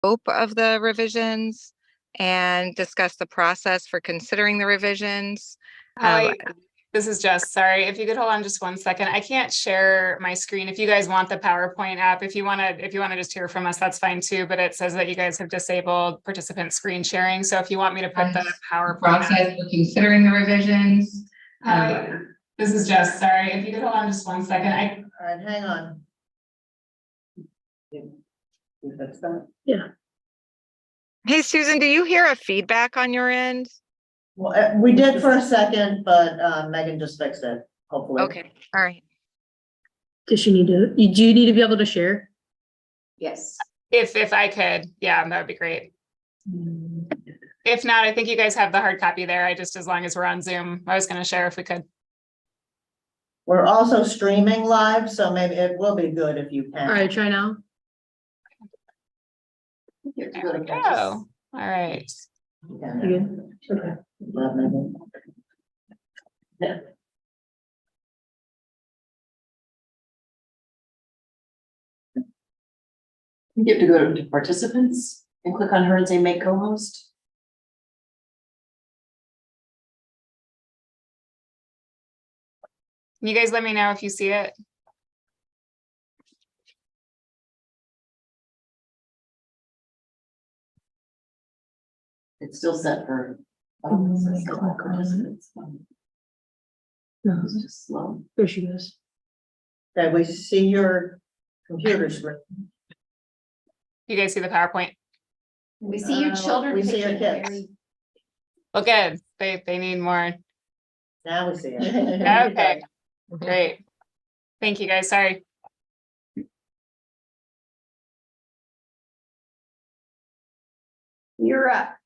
scope of the revisions and discuss the process for considering the revisions. This is Jess. Sorry, if you could hold on just 1 second. I can't share my screen. If you guys want the PowerPoint app, if you want to just hear from us, that's fine too. But it says that you guys have disabled participant screen sharing. So if you want me to put the PowerPoint process for considering the revisions. This is Jess. Sorry, if you could hold on just 1 second. All right, hang on. That's that. Yeah. Hey, Susan, do you hear a feedback on your end? Well, we did for a second, but Megan just fixed it, hopefully. Okay, all right. Does she need to, do you need to be able to share? Yes. If I could, yeah, that would be great. If not, I think you guys have the hard copy there. As long as we're on Zoom, I was going to share if we could. We're also streaming live, so maybe it will be good if you can. All right, try now. There we go. All right. Yeah. You good? Okay. Yeah. You have to go to participants and click on her and say make co-host. You guys let me know if you see it. It's still set for. Participants. No, It's just slow. there she goes. Okay, we see your computer screen. You guys see the PowerPoint? We see your children. We see your picture, kids. Mary. Well, good. They need more. Now we see it. Okay, great. Thank you guys. Sorry. You're up.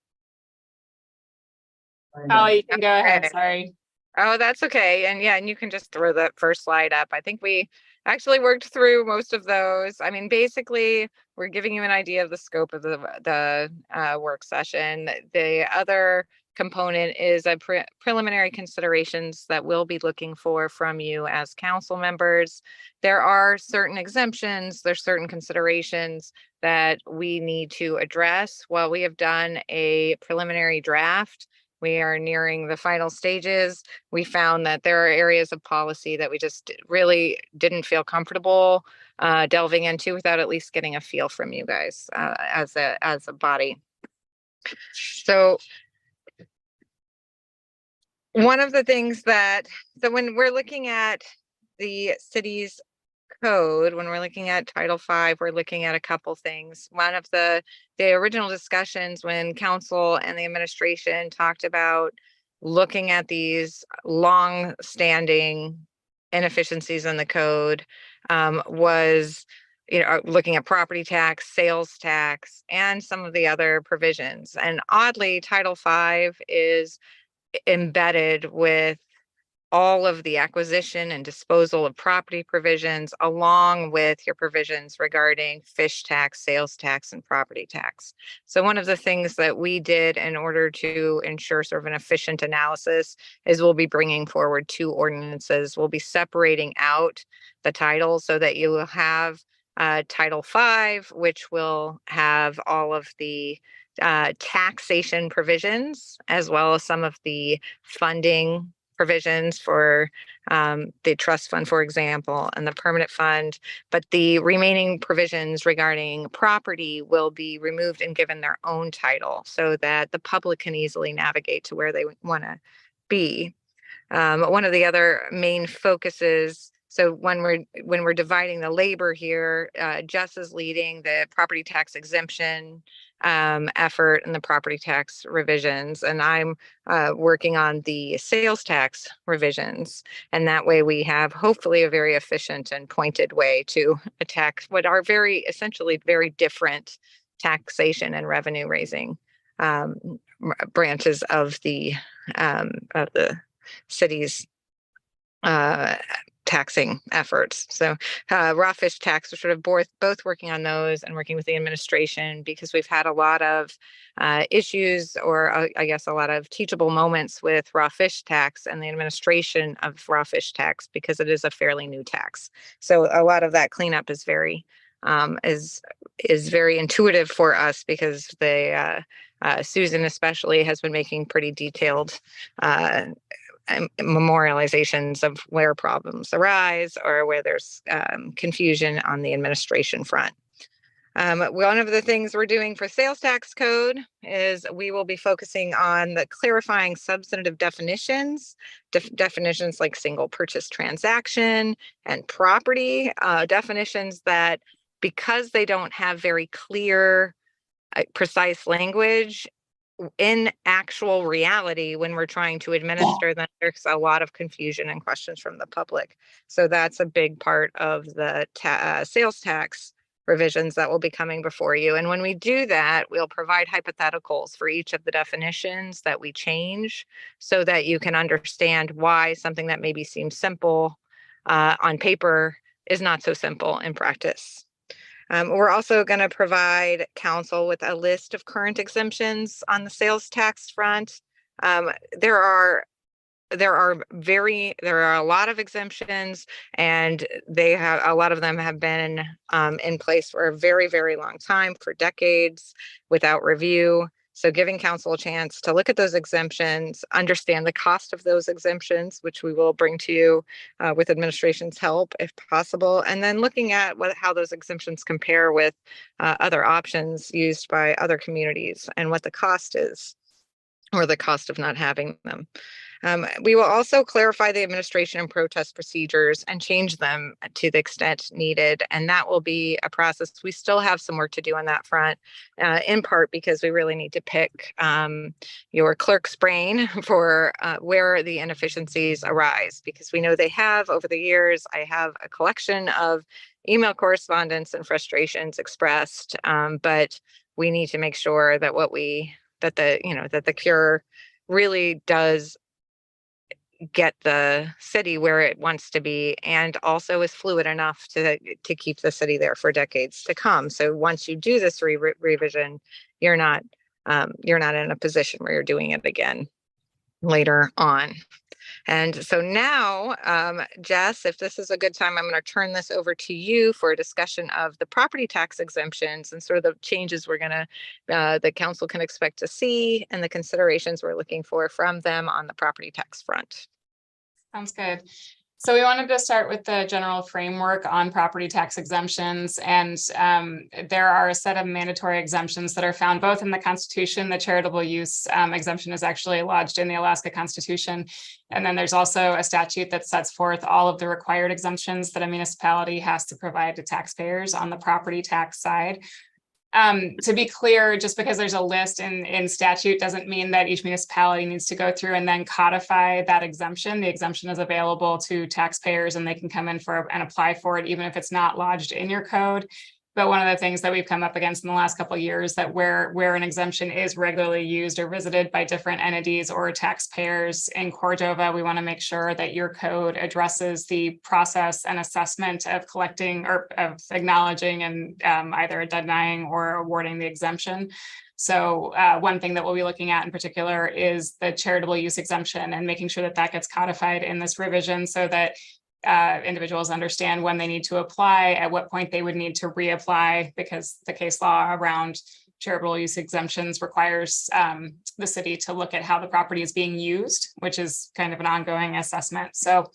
Holly, you can go ahead. Okay. Sorry. Oh, that's okay. And yeah, and you can just throw that first slide up. I think we actually worked through most of those. I mean, basically, we're giving you an idea of the scope of the work session. The other component is a preliminary considerations that we'll be looking for from you as council members. There are certain exemptions, there's certain considerations that we need to address. While we have done a preliminary draft, we are nearing the final stages. We found that there are areas of policy that we just really didn't feel comfortable delving into without at least getting a feel from you guys as a body. So one of the things so when we're looking at the city's code, when we're looking at Title V, we're looking at a couple things. One of the original discussions when council and the administration talked about looking at these long-standing inefficiencies in the code was, looking at property tax, sales tax, and some of the other provisions. And oddly, Title V is embedded with all of the acquisition and disposal of property provisions, along with your provisions regarding fish tax, sales tax, and property tax. So one of the things that we did in order to ensure sort of an efficient analysis is we'll be bringing forward 2 ordinances. We'll be separating out the title so that you will have Title V, which will have all of the taxation provisions, as well as some of the funding provisions for the trust fund, for example, and the permanent fund. But the remaining provisions regarding property will be removed and given their own title so that the public can easily navigate to where they want to be. One of the other main focuses, so when we're dividing the labor here, Jess is leading the property tax exemption effort and the property tax revisions, and I'm working on the sales tax revisions. And that way we have hopefully a very efficient and pointed way to attack what are essentially very different taxation and revenue raising branches of the city's taxing efforts. So raw fish tax, we're sort of both working on those and working with the administration, because we've had a lot of issues, or I guess a lot of teachable moments with raw fish tax and the administration of raw fish tax, because it is a fairly new tax. So a lot of that cleanup is very is very intuitive for us because they Susan especially has been making pretty detailed memorializations of where problems arise or where there's confusion on the administration front. One of the things we're doing for sales tax code is we will be focusing on the clarifying substantive definitions, definitions like single purchase transaction and property, definitions that, because they don't have very clear, precise language, in actual reality, when we're trying to administer them, there's a lot of confusion and questions from the public. So that's a big part of the sales tax revisions that will be coming before you. And when we do that, we'll provide hypotheticals for each of the definitions that we change so that you can understand why something that maybe seems simple on paper is not so simple in practice. We're also going to provide council with a list of current exemptions on the sales tax front. There are a lot of exemptions, and a lot of them have been in place for a very, very long time, for decades, without review. So giving council a chance to look at those exemptions, understand the cost of those exemptions, which we will bring to you with administration's help if possible, and then looking at how those exemptions compare with other options used by other communities and what the cost is, or the cost of not having them. We will also clarify the administration and protest procedures and change them to the extent needed. And that will be a process. We still have some work to do on that front, in part because we really need to pick your clerk's brain for where the inefficiencies arise, because we know they have over the years. I have a collection of email correspondence and frustrations expressed, but we need to make sure that that the cure really does get the city where it wants to be, and also is fluid enough to keep the city there for decades to come. So once you do this revision, you're not in a position where you're doing it again later on. And so now, Jess, if this is a good time, I'm going to turn this over to you for a discussion of the property tax exemptions and sort of the changes the council can expect to see, and the considerations we're looking for from them on the property tax front. Sounds good. So we wanted to start with the general framework on property tax exemptions. And there are a set of mandatory exemptions that are found both in the Constitution. The charitable use exemption is actually lodged in the Alaska Constitution. And then there's also a statute that sets forth all of the required exemptions that a municipality has to provide to taxpayers on the property tax side. To be clear, just because there's a list in statute doesn't mean that each municipality needs to go through and then codify that exemption. The exemption is available to taxpayers and they can come in and apply for it, even if it's not lodged in your code. But one of the things that we've come up against in the last couple of years, that where an exemption is regularly used or visited by different entities or taxpayers in Cordova, we want to make sure that your code addresses the process and assessment of collecting or of acknowledging and either denying or awarding the exemption. So one thing that we'll be looking at in particular is the charitable use exemption, and making sure that that gets codified in this revision so that individuals understand when they need to apply, at what point they would need to reapply, because the case law around charitable use exemptions requires the city to look at how the property is being used, which is kind of an ongoing assessment. So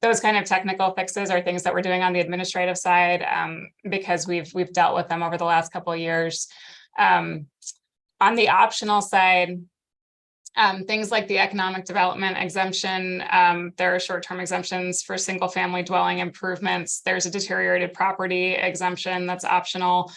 those kind of technical fixes are things that we're doing on the administrative side, because we've dealt with them over the last couple of years. On the optional side, things like the economic development exemption, there are short-term exemptions for single-family dwelling improvements. There's a deteriorated property exemption that's optional.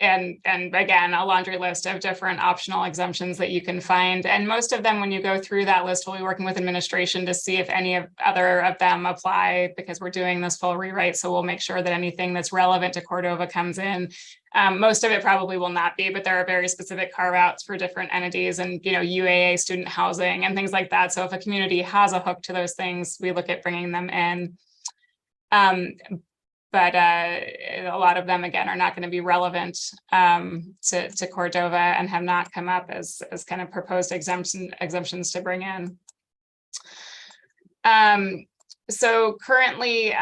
And again, a laundry list of different optional exemptions that you can find. And most of them, when you go through that list, we'll be working with administration to see if any other of them apply, because we're doing this full rewrite. So we'll make sure that anything that's relevant to Cordova comes in. Most of it probably will not be, but there are very specific carve outs for different entities and, UAA student housing and things like that. So if a community has a hook to those things, we look at bringing them in. But a lot of them, again, are not going to be relevant to Cordova and have not come up as kind of proposed exemptions to bring in. So currently,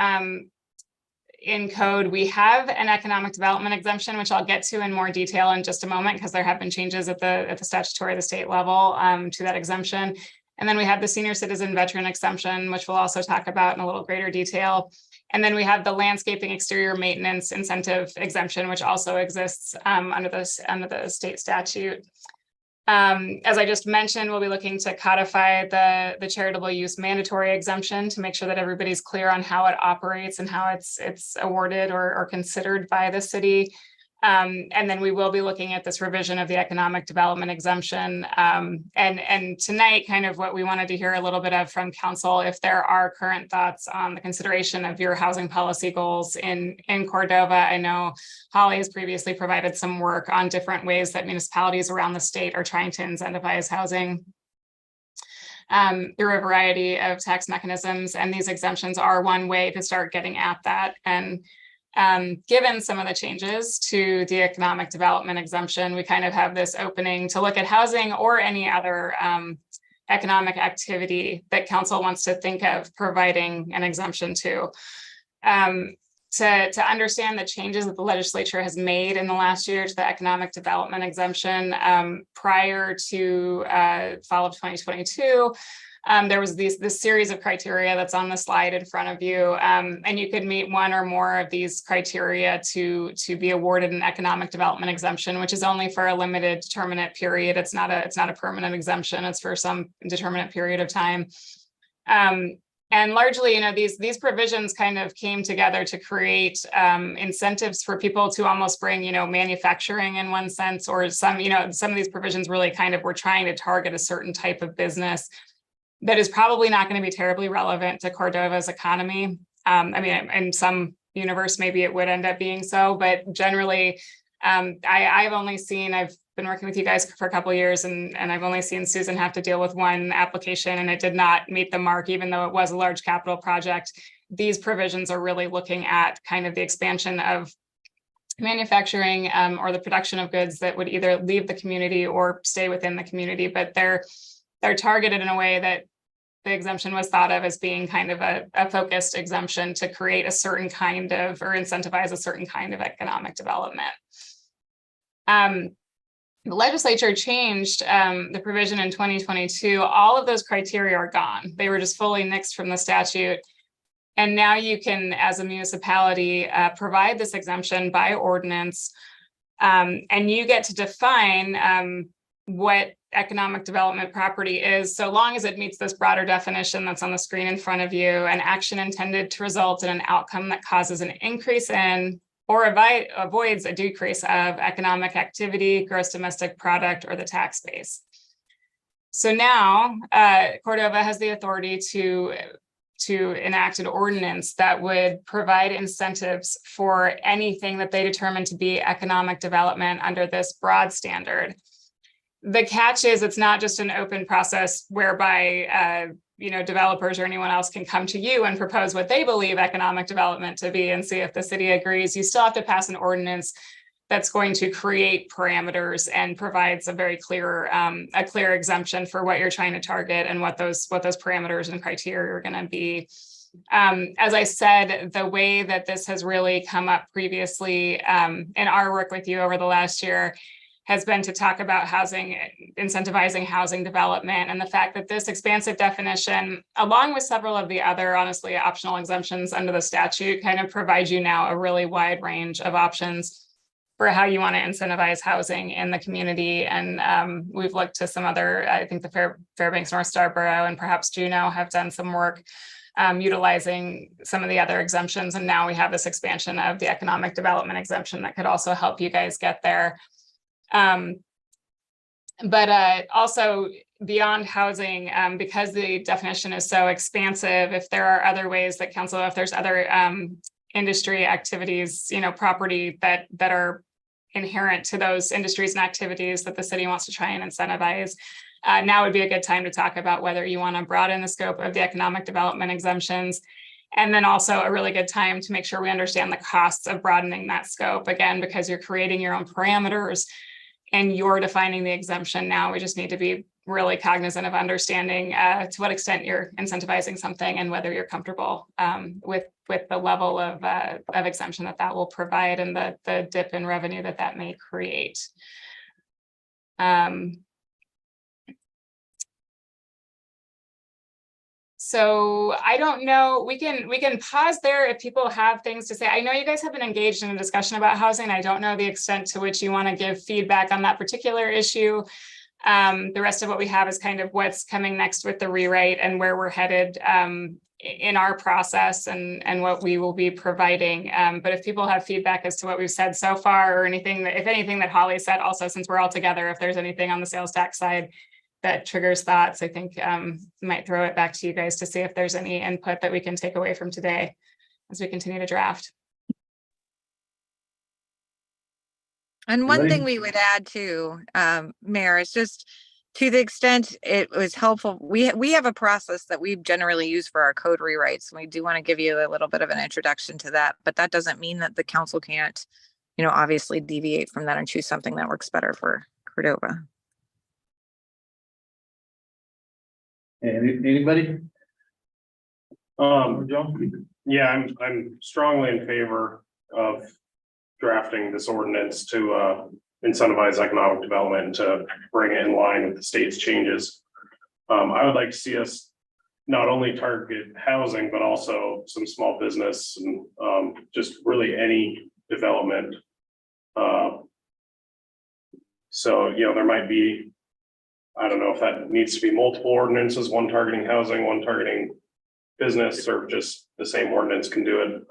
in code, we have an economic development exemption, which I'll get to in more detail in just a moment, because there have been changes at the statutory, the state level to that exemption. And then we have the senior citizen veteran exemption, which we'll also talk about in a little greater detail. And then we have the landscaping exterior maintenance incentive exemption, which also exists under the state statute. As I just mentioned, we'll be looking to codify the charitable use mandatory exemption to make sure that everybody's clear on how it operates and how it's awarded or considered by the city. And then we will be looking at this revision of the economic development exemption. And tonight, kind of what we wanted to hear a little bit of from council, if there are current thoughts on the consideration of your housing policy goals in Cordova. I know Holly has previously provided some work on different ways that municipalities around the state are trying to incentivize housing through a variety of tax mechanisms. And these exemptions are one way to start getting at that. And given some of the changes to the economic development exemption, we kind of have this opening to look at housing or any other economic activity that council wants to think of providing an exemption to. To understand the changes that the legislature has made in the last year to the economic development exemption prior to fall of 2022, there was this series of criteria that's on the slide in front of you, and you could meet one or more of these criteria to be awarded an economic development exemption, which is only for a limited determinate period. It's not a permanent exemption. It's for some determinate period of time. And largely, you know, these provisions kind of came together to create incentives for people to almost bring, you know, manufacturing in one sense, or some of these provisions really kind of were trying to target a certain type of business that is probably not going to be terribly relevant to Cordova's economy. I mean, in some universe, maybe it would end up being so, but generally, I've been working with you guys for a couple of years, and I've only seen Susan have to deal with one application, and it did not meet the mark, even though it was a large capital project. These provisions are really looking at kind of the expansion of manufacturing or the production of goods that would either leave the community or stay within the community, but they're targeted in a way that the exemption was thought of as being kind of a focused exemption to create a certain kind of, or incentivize a certain kind of economic development. The legislature changed the provision in 2022. All of those criteria are gone. They were just fully nixed from the statute. And now you can, as a municipality, provide this exemption by ordinance, and you get to define what economic development property is, so long as it meets this broader definition that's on the screen in front of you: an action intended to result in an outcome that causes an increase in or avoids a decrease of economic activity, gross domestic product, or the tax base. So now Cordova has the authority to enact an ordinance that would provide incentives for anything that they determine to be economic development under this broad standard. The catch is it's not just an open process whereby developers or anyone else can come to you and propose what they believe economic development to be and see if the city agrees. You still have to pass an ordinance that's going to create parameters and provides a very clear exemption for what you're trying to target and what those parameters and criteria are going to be. As I said, the way that this has really come up previously in our work with you over the last year has been to talk about incentivizing housing development, and the fact that this expansive definition, along with several of the other honestly optional exemptions under the statute, kind of provides you now a really wide range of options for how you want to incentivize housing in the community. And we've looked to some other, I think the Fairbanks North Star Borough and perhaps Juneau have done some work utilizing some of the other exemptions. And now we have this expansion of the economic development exemption that could also help you guys get there. But also beyond housing, because the definition is so expansive, if there are other ways that council, if there's other industry activities, property that are inherent to those industries and activities that the city wants to try and incentivize, now would be a good time to talk about whether you want to broaden the scope of the economic development exemptions. And then also a really good time to make sure we understand the costs of broadening that scope, again, because you're creating your own parameters and you're defining the exemption now. We just need to be really cognizant of understanding to what extent you're incentivizing something and whether you're comfortable with the level of exemption that will provide and the dip in revenue that may create. So I don't know, we can pause there if people have things to say. I know you guys have been engaged in a discussion about housing. I don't know the extent to which you want to give feedback on that particular issue. The rest of what we have is kind of what's coming next with the rewrite and where we're headed in our process and what we will be providing. But if people have feedback as to what we've said so far or anything that, if anything that Holly said, also since we're all together, if there's anything on the sales tax side that triggers thoughts, I think might throw it back to you guys to see if there's any input that we can take away from today as we continue to draft. And one thing we would add to, Mayor, is just to the extent it was helpful, we have a process that we generally use for our code rewrites. And we do want to give you a little bit of an introduction to that, but that doesn't mean that the council can't, obviously deviate from that and choose something that works better for Cordova. Anybody? Yeah, I'm strongly in favor of drafting this ordinance to incentivize economic development and to bring it in line with the state's changes. I would like to see us not only target housing, but also some small business and just really any development. So, there might be, I don't know if that needs to be multiple ordinances, one targeting housing, one targeting business, or just the same ordinance can do it.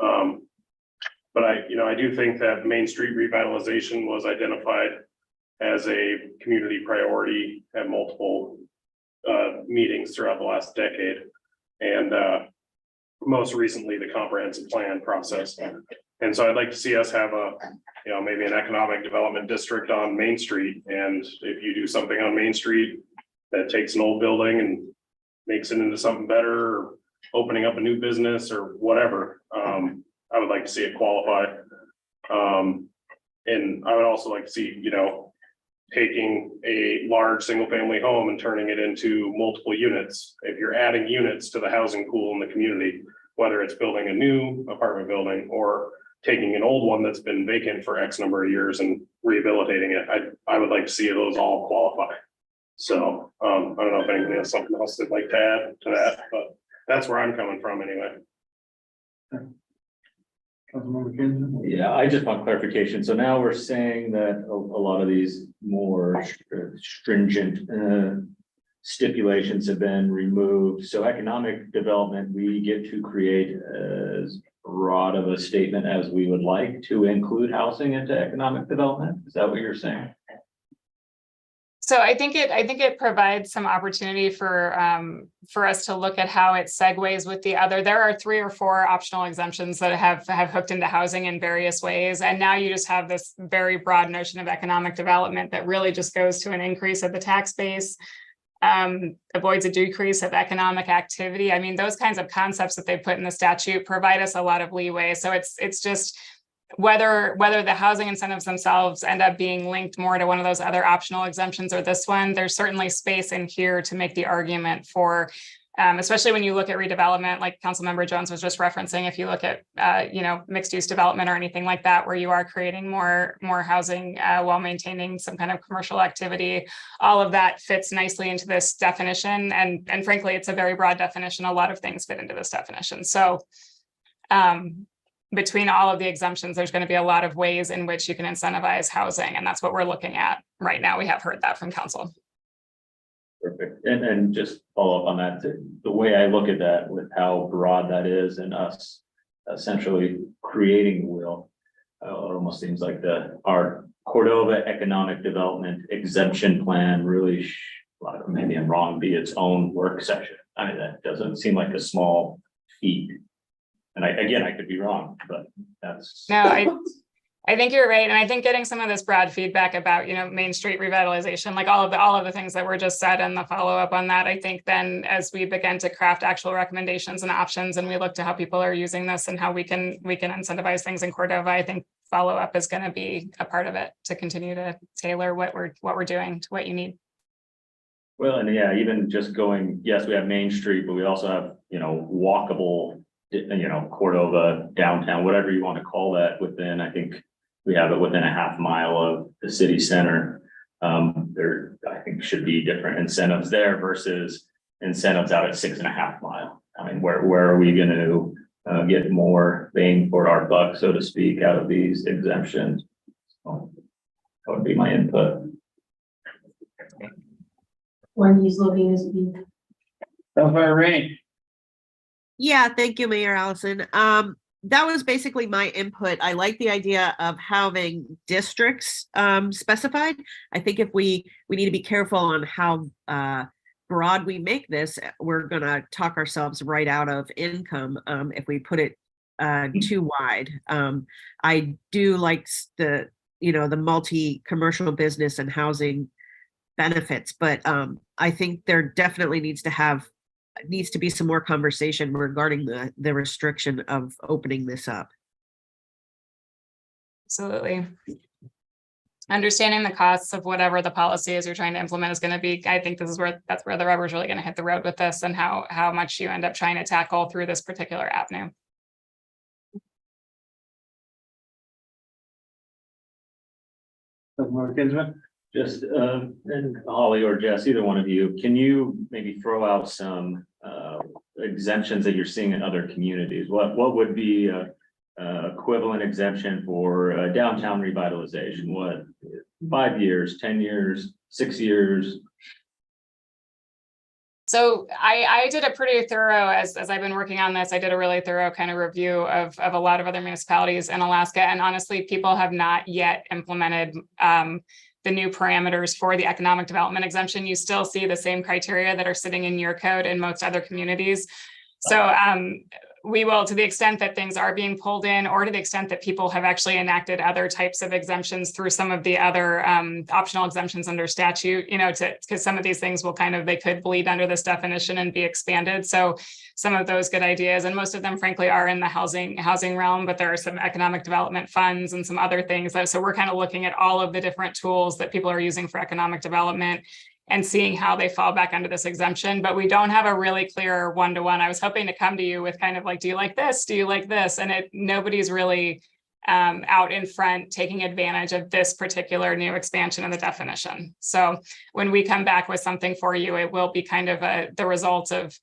But I do think that Main Street revitalization was identified as a community priority at multiple meetings throughout the last decade. And most recently, the comprehensive plan process. And so I'd like to see us have maybe an economic development district on Main Street. And if you do something on Main Street that takes an old building and makes it into something better, or opening up a new business or whatever, I would like to see it qualify. And I would also like to see, taking a large single family home and turning it into multiple units. If you're adding units to the housing pool in the community, whether it's building a new apartment building or taking an old one that's been vacant for X number of years and rehabilitating it, I would like to see those all qualify. So I don't know if anybody has something else they'd like to add to that, but that's where I'm coming from anyway. Yeah, I just want clarification. So now we're saying that a lot of these more stringent stipulations have been removed. So economic development, we get to create as broad of a statement as we would like to include housing into economic development. Is that what you're saying? So I think it provides some opportunity for us to look at how it segues with the other. There are 3 or 4 optional exemptions that have hooked into housing in various ways. And now you just have this very broad notion of economic development that really just goes to an increase of the tax base, avoids a decrease of economic activity. I mean, those kinds of concepts that they put in the statute provide us a lot of leeway. So it's just whether the housing incentives themselves end up being linked more to one of those other optional exemptions or this one, there's certainly space in here to make the argument for, especially when you look at redevelopment, like Councilmember Jones was just referencing, if you look at, mixed use development or anything like that, where you are creating more housing while maintaining some kind of commercial activity, all of that fits nicely into this definition. And frankly, it's a very broad definition. A lot of things fit into this definition. So, between all of the exemptions, there's going to be a lot of ways in which you can incentivize housing. And that's what we're looking at right now. We have heard that from council. Perfect. And just follow up on that. The way I look at that with how broad that is and us essentially creating the wheel, it almost seems like our Cordova economic development exemption plan really, maybe I'm wrong, be its own work session. I mean, that doesn't seem like a small feat. And I could be wrong, but that's. No, I think you're right. And I think getting some of this broad feedback about, Main Street revitalization, like all of the things that were just said and the follow up on that, I think then as we begin to craft actual recommendations and options and we look to how people are using this and how we can incentivize things in Cordova, I think follow up is going to be a part of it to continue to tailor what we're doing to what you need. Well, and yeah, even just going, yes, we have Main Street, but we also have, walkable, Cordova downtown, whatever you want to call that within, I think we have it within a half mile of the city center. There, I think should be different incentives there versus incentives out at 6.5 mile. I mean, where are we going to get more bang for our buck, so to speak, out of these exemptions? So that would be my input. Wendy's looking as be. Yeah, thank you, Mayor Allison. That was basically my input. I like the idea of having districts specified. I think if we need to be careful on how broad we make this, we're gonna talk ourselves right out of income if we put it too wide. I do like the multi-commercial business and housing benefits, but I think there definitely needs to be some more conversation regarding the restriction of opening this up. Absolutely. Understanding the costs of whatever the policy is you're trying to implement is going to be, I think that's where the rubber is really going to hit the road with this, and how much you end up trying to tackle through this particular avenue. Just, and Holly or Jess, either one of you, can you maybe throw out some exemptions that you're seeing in other communities? What would be a equivalent exemption for downtown revitalization? What, 5 years, 10 years, 6 years? So I did a pretty thorough, as I've been working on this, I did a really thorough kind of review of a lot of other municipalities in Alaska. And honestly, people have not yet implemented the new parameters for the economic development exemption. You still see the same criteria that are sitting in your code in most other communities. So we will, to the extent that things are being pulled in, or to the extent that people have actually enacted other types of exemptions through some of the other optional exemptions under statute, because some of these things will they could bleed under this definition and be expanded. So some of those good ideas, and most of them frankly are in the housing realm, but there are some economic development funds and some other things. So we're kind of looking at all of the different tools that people are using for economic development and seeing how they fall back under this exemption. But we don't have a really clear one-to-one. I was hoping to come to you with kind of like, do you like this? Do you like this? And nobody's really out in front taking advantage of this particular new expansion of the definition. So when we come back with something for you, it will be kind of the result of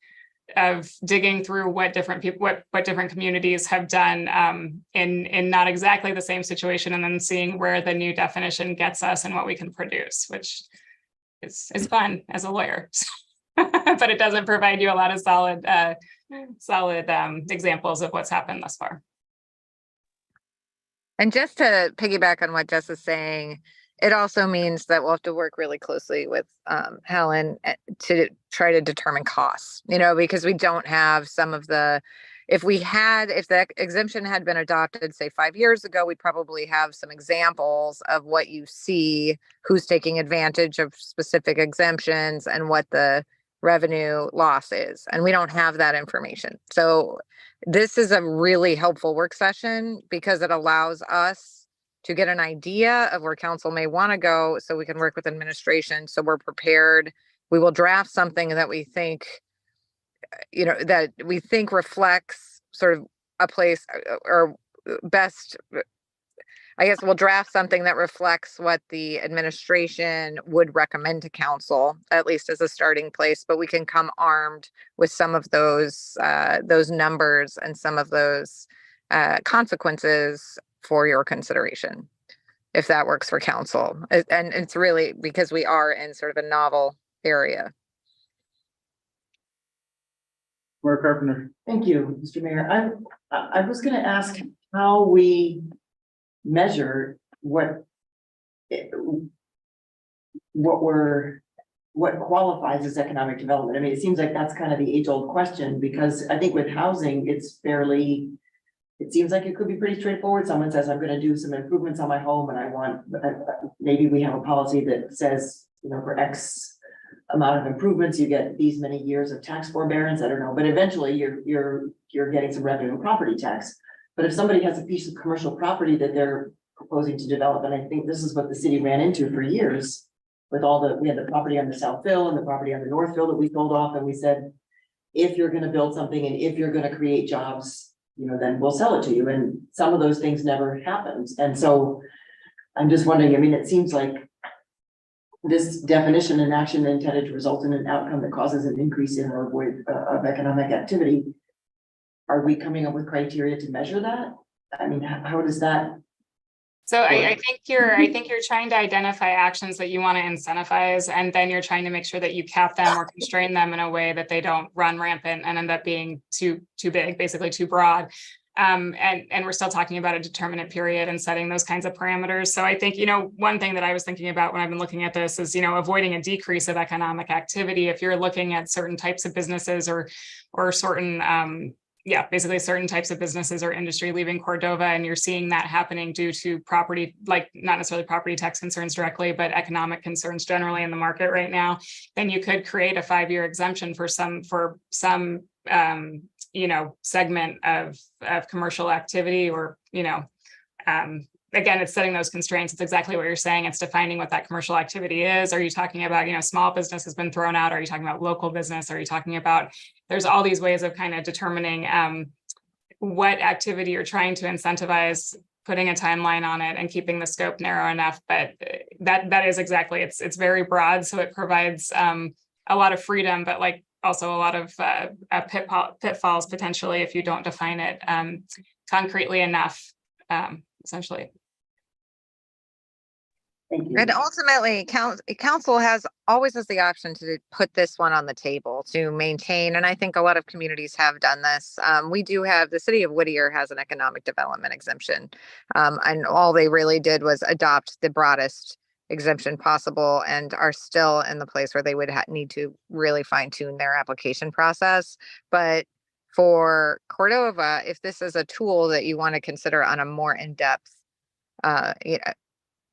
digging through what different people, what different communities have done in not exactly the same situation, and then seeing where the new definition gets us and what we can produce, which is fun as a lawyer, but it doesn't provide you a lot of solid examples of what's happened thus far. And just to piggyback on what Jess is saying, it also means that we'll have to work really closely with Helen to try to determine costs, because we don't have some of the, if the exemption had been adopted, say 5 years ago, we'd probably have some examples of what you see, who's taking advantage of specific exemptions and what the revenue loss is. And we don't have that information. So this is a really helpful work session because it allows us to get an idea of where council may want to go so we can work with administration. So we're prepared. We will draft something that we think reflects sort of a place or best, I guess we'll draft something that reflects what the administration would recommend to council, at least as a starting place, but we can come armed with some of those numbers and some of those consequences for your consideration, if that works for council. And it's really because we are in sort of a novel area. Mark Carpenter. Thank you, Mr. Mayor. I was gonna ask how we measure what qualifies as economic development. I mean, it seems like that's kind of the age-old question, because I think with housing, it seems like it could be pretty straightforward. Someone says, I'm gonna do some improvements on my home and I want, maybe we have a policy that says, for X amount of improvements, you get these many years of tax forbearance. I don't know, but eventually you're getting some revenue and property tax. But if somebody has a piece of commercial property that they're proposing to develop, and I think this is what the city ran into for years, with we had the property on the Southville and the property on the Northville that we sold off, and we said, if you're gonna build something and if you're gonna create jobs, you know, then we'll sell it to you, and some of those things never happened, and so I'm just wondering, I mean, it seems like this definition and action intended to result in an outcome that causes an increase in or avoid of economic activity. Are we coming up with criteria to measure that? I mean, how does that? So I think you're trying to identify actions that you want to incentivize, and then you're trying to make sure that you cap them or constrain them in a way that they don't run rampant and end up being too big, basically too broad. And we're still talking about a determinate period and setting those kinds of parameters. So I think, you know, one thing that I was thinking about when I've been looking at this is, you know, avoiding a decrease of economic activity. If you're looking at certain types of businesses or certain basically certain types of businesses or industry leaving Cordova, and you're seeing that happening due to property, like not necessarily property tax concerns directly, but economic concerns generally in the market right now, then you could create a 5-year exemption for some you know, segment of commercial activity, or, you know, again, it's setting those constraints. It's exactly what you're saying. It's defining what that commercial activity is. Are you talking about, you know, small business has been thrown out? Are you talking about local business? Are you talking about, there's all these ways of kind of determining what activity you're trying to incentivize, putting a timeline on it and keeping the scope narrow enough. But that is exactly, it's very broad. So it provides a lot of freedom, but like also a lot of pitfalls potentially if you don't define it concretely enough, essentially. Thank you. And ultimately, council always has the option to put this one on the table to maintain, and I think a lot of communities have done this. We do have, the city of Whittier has an economic development exemption. And all they really did was adopt the broadest exemption possible, and are still in the place where they would need to really fine tune their application process. But for Cordova, if this is a tool that you want to consider on a more in-depth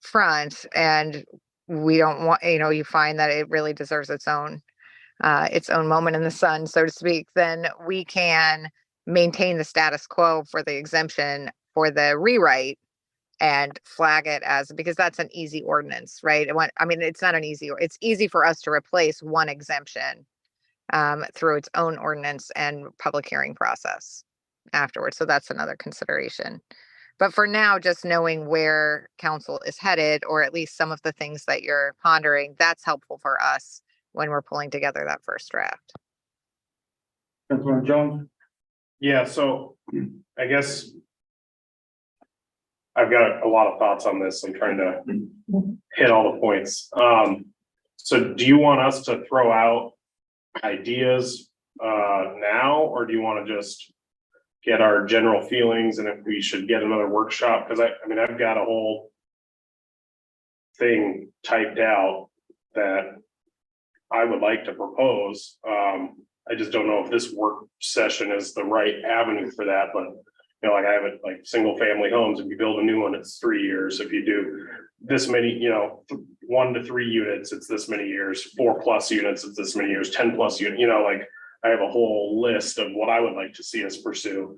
front, and we don't want, you know, you find that it really deserves its own moment in the sun, so to speak, then we can maintain the status quo for the exemption for the rewrite and flag it as, because that's an easy ordinance, right? I mean, it's not an easy, it's easy for us to replace one exemption through its own ordinance and public hearing process afterwards. So that's another consideration. But for now, just knowing where council is headed, or at least some of the things that you're pondering, that's helpful for us when we're pulling together that first draft. Councilman Jones? Yeah, so I guess I've got a lot of thoughts on this. I'm trying to hit all the points. So do you want us to throw out ideas now, or do you want to just get our general feelings, and if we should get another workshop? Because I mean, I've got a whole thing typed out that I would like to propose. I just don't know if this work session is the right avenue for that, but you know, like I have it like single family homes. If you build a new one, it's 3 years. If you do this many, you know, 1 to 3 units, it's this many years. 4+ units, it's this many years. 10+ units, you know, like I have a whole list of what I would like to see us pursue.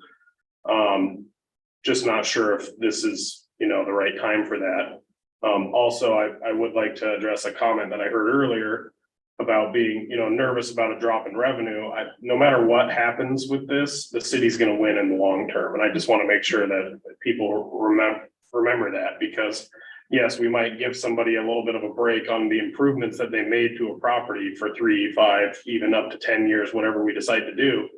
Just not sure if this is, you know, the right time for that. Also, I would like to address a comment that I heard earlier about being, you know, nervous about a drop in revenue. No matter what happens with this, the city's going to win in the long term. And I just want to make sure that people remember that, because yes, we might give somebody a little bit of a break on the improvements that they made to a property for 3, 5, even up to 10 years, whatever we decide to do.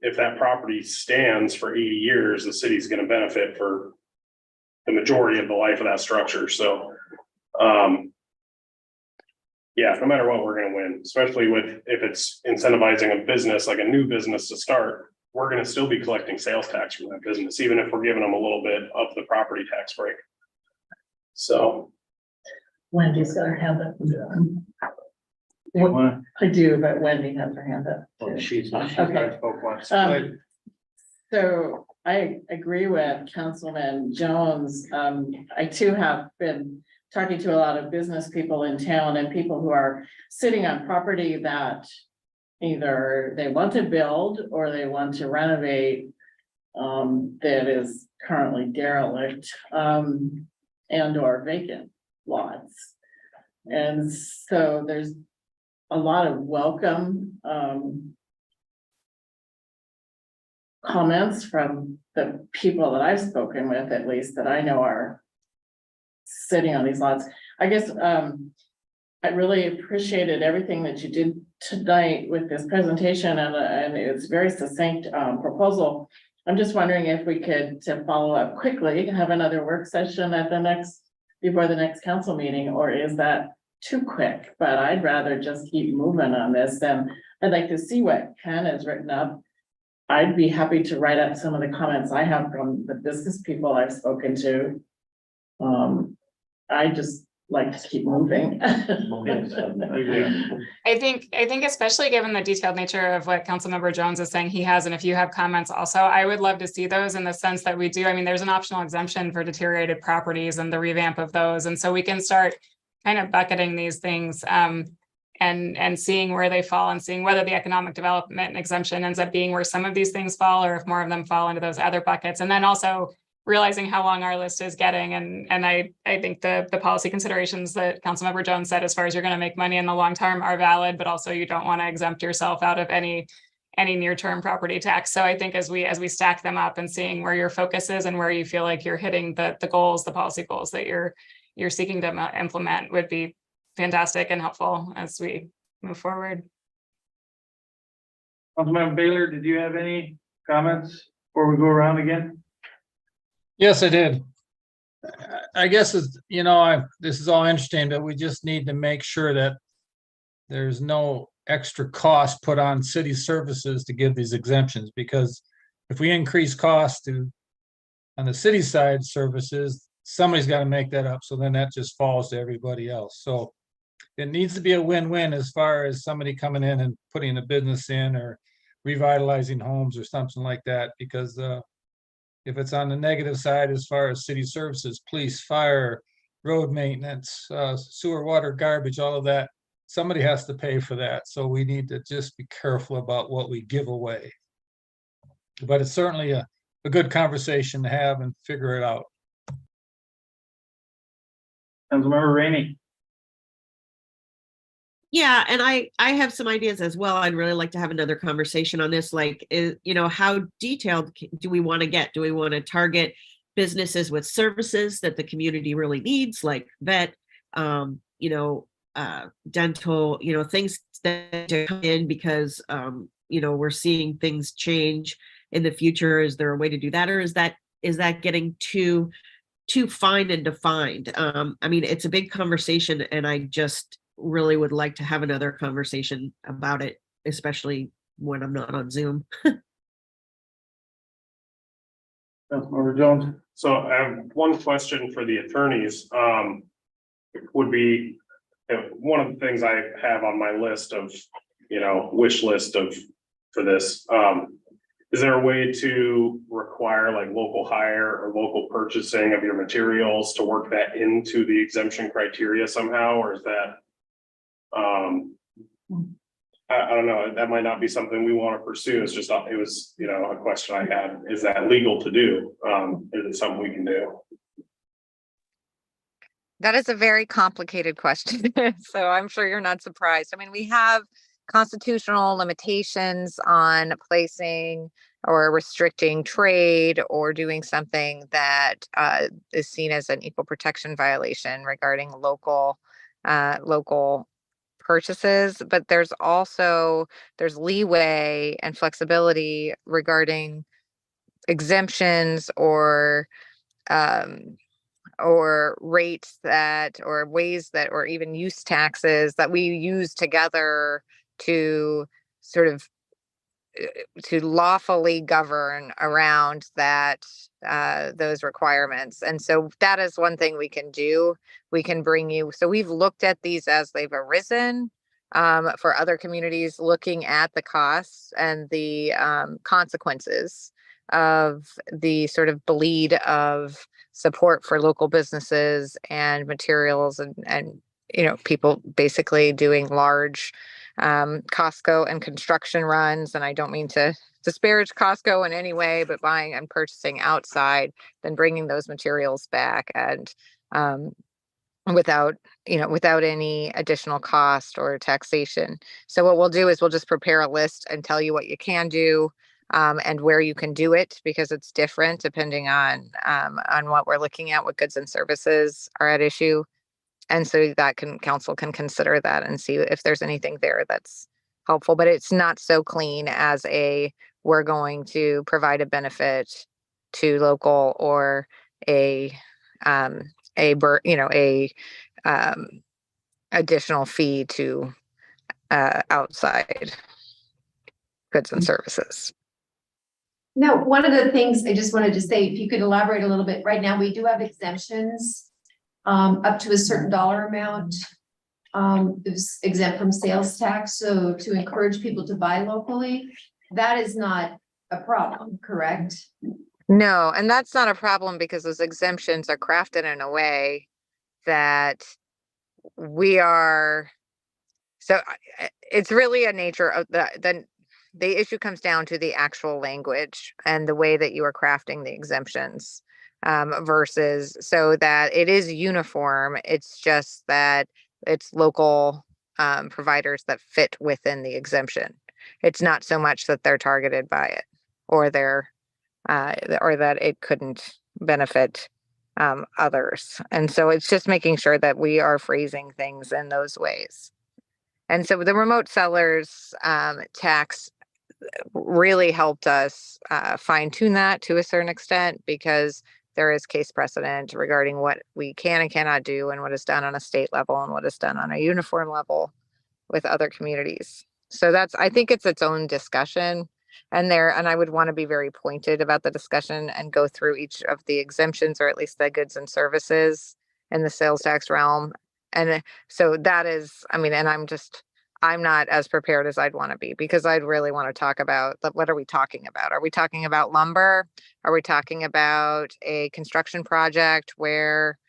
If that property stands for 80 years, the city's going to benefit for the majority of the life of that structure. So, yeah, no matter what, we're going to win, especially if it's incentivizing a business, like a new business to start, we're going to still be collecting sales tax from that business, even if we're giving them a little bit of the property tax break. So. Wendy's got her hand up. I do, but Wendy has her hand up. She's Okay. spoke once. So I agree with Councilman Jones. I too have been talking to a lot of business people in town and people who are sitting on property that either they want to build or they want to renovate, that is currently derelict, and or vacant lots. And so there's a lot of welcome, comments from the people that I've spoken with, at least that I know are sitting on these lots. I guess, I really appreciated everything that you did tonight with this presentation, and it's very succinct, proposal. I'm just wondering if we could, to follow up quickly, have another work session at before the next council meeting, or is that too quick? But I'd rather just keep moving on this, and I'd like to see what Ken has written up. I'd be happy to write up some of the comments I have from the business people I've spoken to. I just like to keep moving. I think especially given the detailed nature of what Councilmember Jones is saying he has, and if you have comments also, I would love to see those in the sense that we do. I mean, there's an optional exemption for deteriorated properties and the revamp of those. And so we can start kind of bucketing these things and seeing where they fall and seeing whether the economic development exemption ends up being where some of these things fall, or if more of them fall into those other buckets. And then also realizing how long our list is getting. And I think the policy considerations that Councilmember Jones said, as far as you're going to make money in the long term, are valid, but also you don't want to exempt yourself out of any near-term property tax. So I think as we stack them up and seeing where your focus is and where you feel like you're hitting the goals, the policy goals that you're seeking to implement would be fantastic and helpful as we move forward. Councilmember Baylor, did you have any comments before we go around again? Yes, I did. I guess it's, this is all interesting, but we just need to make sure that there's no extra cost put on city services to give these exemptions, because if we increase costs on the city side services, somebody's got to make that up. So then that just falls to everybody else. So it needs to be a win-win as far as somebody coming in and putting a business in or revitalizing homes or something like that, because if it's on the negative side, as far as city services, police, fire, road maintenance, sewer, water, garbage, all of that, somebody has to pay for that. So we need to just be careful about what we give away. But it's certainly a good conversation to have and figure it out. Councilmember Rainey. Yeah, and I have some ideas as well. I'd really like to have another conversation on this. Like, how detailed do we want to get? Do we want to target businesses with services that the community really needs, like vet, dental, things that come in because, we're seeing things change in the future. Is there a way to do that? Or is that getting too fine and defined? I mean, it's a big conversation, and I just really would like to have another conversation about it, especially when I'm not on Zoom. Councilmember Jones. So I have one question for the attorneys. Would be one of the things I have on my list of, wish list for this. Is there a way to require like local hire or local purchasing of your materials to work that into the exemption criteria somehow, or is that? I don't know, that might not be something we want to pursue. It's just, it was, a question I had. Is that legal to do? Is it something we can do? That is a very complicated question. So I'm sure you're not surprised. I mean, we have constitutional limitations on placing or restricting trade or doing something that is seen as an equal protection violation regarding local purchases, but there's leeway and flexibility regarding exemptions or rates or ways that, or even use taxes that we use together to sort of to lawfully govern around those requirements. And so that is one thing we can do. We can bring you, so we've looked at these as they've arisen for other communities, looking at the costs and the consequences of the sort of bleed of support for local businesses and materials and people basically doing large Costco and construction runs. And I don't mean to disparage Costco in any way, but buying and purchasing outside, then bringing those materials back and without, without any additional cost or taxation. So what we'll do is we'll just prepare a list and tell you what you can do, and where you can do it, because it's different depending on what we're looking at, what goods and services are at issue. And so that council can consider that and see if there's anything there that's helpful, but it's not so clean as we're going to provide a benefit to local, or a additional fee to outside goods and services. No, one of the things I just wanted to say, if you could elaborate a little bit, right now, we do have exemptions up to a certain dollar amount. Is exempt from sales tax, so to encourage people to buy locally, that is not a problem, correct? No, and that's not a problem because those exemptions are crafted in a way that we are, so it's really a nature of the issue comes down to the actual language and the way that you are crafting the exemptions, versus so that it is uniform. It's just that it's local providers that fit within the exemption. It's not so much that they're targeted by it, or that it couldn't benefit others. And so it's just making sure that we are phrasing things in those ways. And so the remote sellers tax really helped us fine tune that to a certain extent, because there is case precedent regarding what we can and cannot do, and what is done on a state level and what is done on a uniform level with other communities. So I think it's its own discussion. And I would want to be very pointed about the discussion and go through each of the exemptions, or at least the goods and services in the sales tax realm. And so that is, and I'm not as prepared as I'd want to be, because I'd really want to talk about what are we talking about? Are we talking about lumber? Are we talking about a construction project where,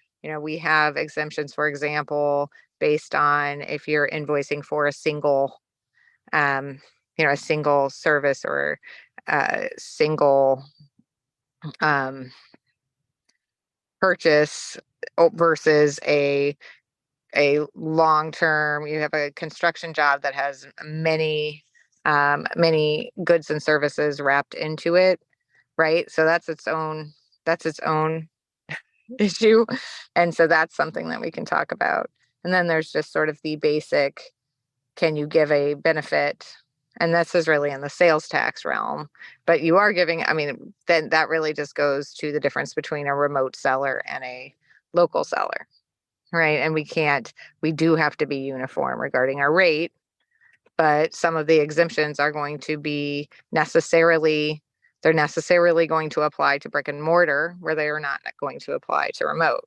we have exemptions, for example, based on if you're invoicing for a single, a single service, or a single purchase, versus a long-term, you have a construction job that has many goods and services wrapped into it, right? So that's its own issue. And so that's something that we can talk about. And then there's just sort of the basic, can you give a benefit? And this is really in the sales tax realm, but you are giving, then that really just goes to the difference between a remote seller and a local seller. Right. And we do have to be uniform regarding our rate, but some of the exemptions are going to be necessarily going to apply to brick and mortar, where they are not going to apply to remote.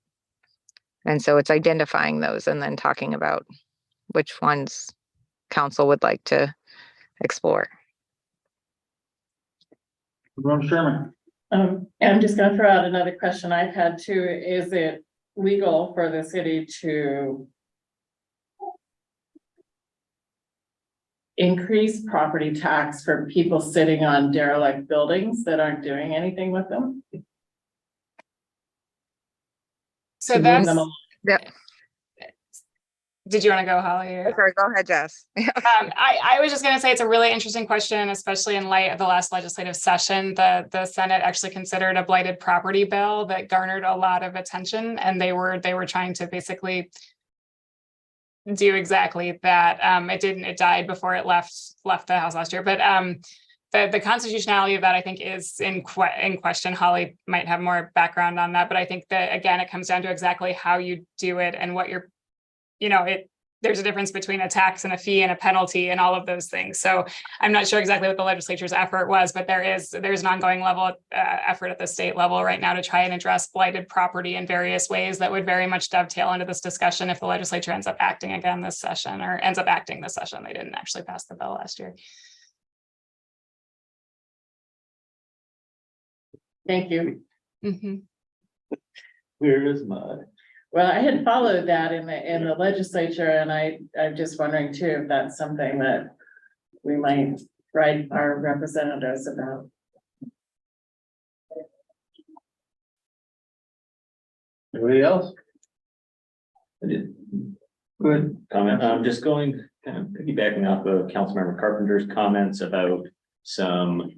And so it's identifying those and then talking about which ones council would like to explore. Ron Sherman. I'm just gonna throw out another question I've had too. Is it legal for the city to increase property tax for people sitting on derelict buildings that aren't doing anything with them? So To move that's, them along? Yep. did you want to go, Holly? Or? Sorry, go ahead, Jess. I was just going to say it's a really interesting question, especially in light of the last legislative session. The Senate actually considered a blighted property bill that garnered a lot of attention, and they were trying to basically do exactly that. It died before it left the House last year, but the constitutionality of that, I think, is in question. Holly might have more background on that, but I think that, again, it comes down to exactly how you do it and what you're, there's a difference between a tax and a fee and a penalty and all of those things. So I'm not sure exactly what the legislature's effort was, but there's an ongoing level effort at the state level right now to try and address blighted property in various ways that would very much dovetail into this discussion if the legislature ends up acting again this session, or ends up acting this session. They didn't actually pass the bill last year. Thank you. Mm-hmm. Where is mud? Well, I had followed that in the legislature, and I'm just wondering too, if that's something that we might write our representatives about. Anybody else? Good. Comment, I'm just going, kind of piggybacking off of Councilmember Carpenter's comments about some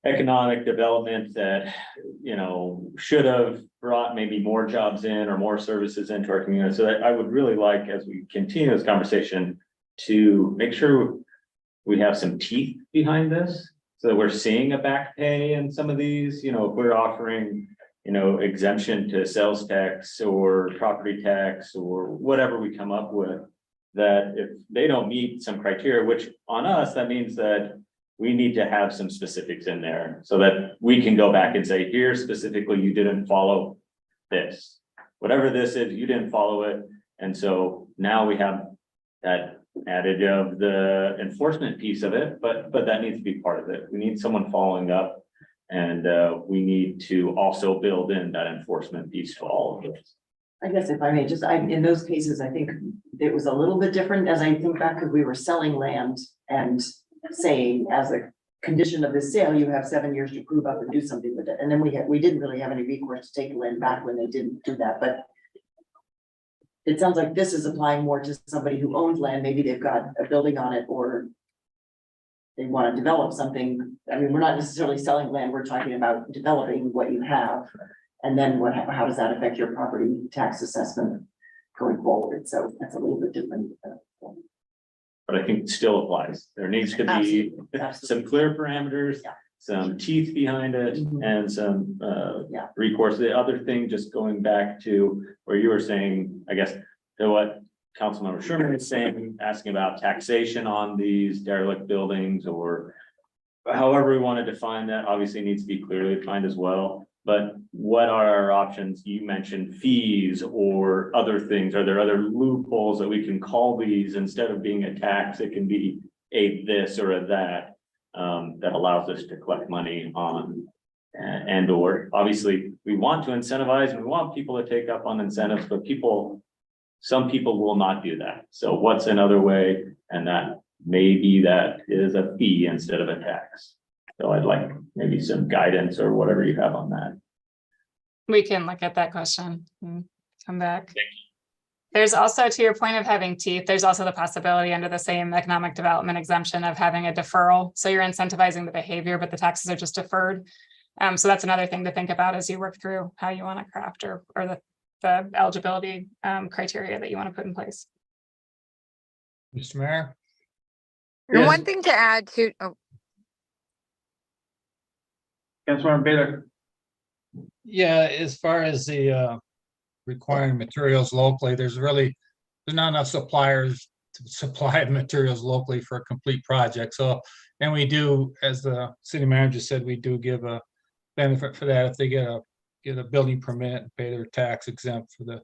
economic development that, you know, should have brought maybe more jobs in or more services into our community. So I would really like, as we continue this conversation, to make sure we have some teeth behind this. So that we're seeing a back pay in some of these, you know, if we're offering, you know, exemption to sales tax or property tax or whatever we come up with, that if they don't meet some criteria, which on us, that means that we need to have some specifics in there so that we can go back and say, here specifically, you didn't follow this. Whatever this is, you didn't follow it. And so now we have that adage of the enforcement piece of it, but that needs to be part of it. We need someone following up, and we need to also build in that enforcement piece to all of this. I guess if I may, just, in those cases, I think it was a little bit different as I think back, because we were selling land and saying, as a condition of this sale, you have 7 years to prove up and do something with it. And then we didn't really have any recourse to take land back when they didn't do that, but it sounds like this is applying more to somebody who owns land. Maybe they've got a building on it, or they want to develop something. I mean, we're not necessarily selling land. We're talking about developing what you have. And then how does that affect your property tax assessment going forward? So that's a little bit different. But I think it still applies. There needs to be Absolutely. some clear parameters, Yeah. some teeth behind it, Mhm. and some Yeah. recourse. The other thing, just going back to where you were saying, I guess, to what Councilmember Sherman is saying, asking about taxation on these derelict buildings, or however we want to define that, obviously needs to be clearly defined as well. But what are our options? You mentioned fees or other things. Are there other loopholes that we can call these instead of being a tax? It can be a this or a that, that allows us to collect money on, and or obviously we want to incentivize and we want people to take up on incentives, but some people will not do that. So what's another way? And that maybe that is a fee instead of a tax. So I'd like maybe some guidance or whatever you have on that. We can look at that question and come back. There's also, to your point of having teeth, there's also the possibility under the same economic development exemption of having a deferral. So you're incentivizing the behavior, but the taxes are just deferred. So that's another thing to think about as you work through how you want to craft or the eligibility criteria that you want to put in place. Mr. Mayor? And Yes. one thing to add to, oh, Councilmember Baylor. Yeah, as far as the requiring materials locally, there's not enough suppliers to supply the materials locally for a complete project. So, and we do, as the city manager said, we do give a benefit for that if they get a building permit and pay their tax exempt for the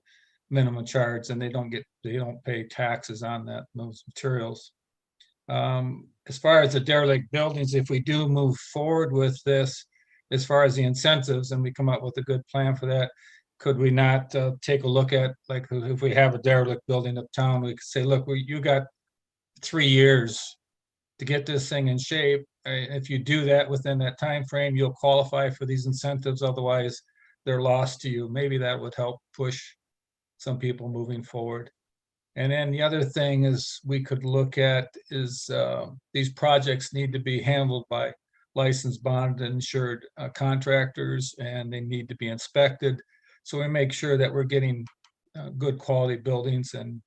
minimum charge, and they don't pay taxes on those materials. As far as the derelict buildings, if we do move forward with this, as far as the incentives, and we come up with a good plan for that, could we not take a look at, like, if we have a derelict building uptown, we could say, look, you got 3 years to get this thing in shape. If you do that within that time frame, you'll qualify for these incentives. Otherwise, they're lost to you. Maybe that would help push some people moving forward. And then the other thing is we could look at is these projects need to be handled by licensed, bonded, insured contractors, and they need to be inspected. So we make sure that we're getting good quality buildings, and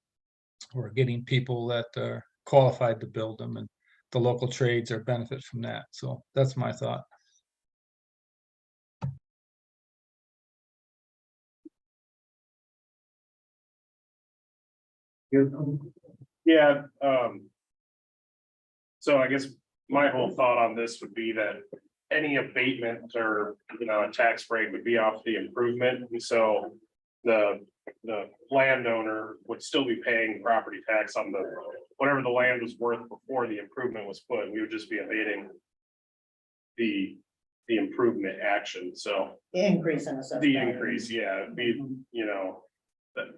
we're getting people that are qualified to build them, and the local trades are benefit from that. So that's my thought. Yeah, so I guess my whole thought on this would be that any abatement or, a tax break would be off the improvement. And so the landowner would still be paying property tax on whatever the land was worth before the improvement was put. We would just be abating the improvement action. So The increase in assessment. the increase, yeah, it'd be,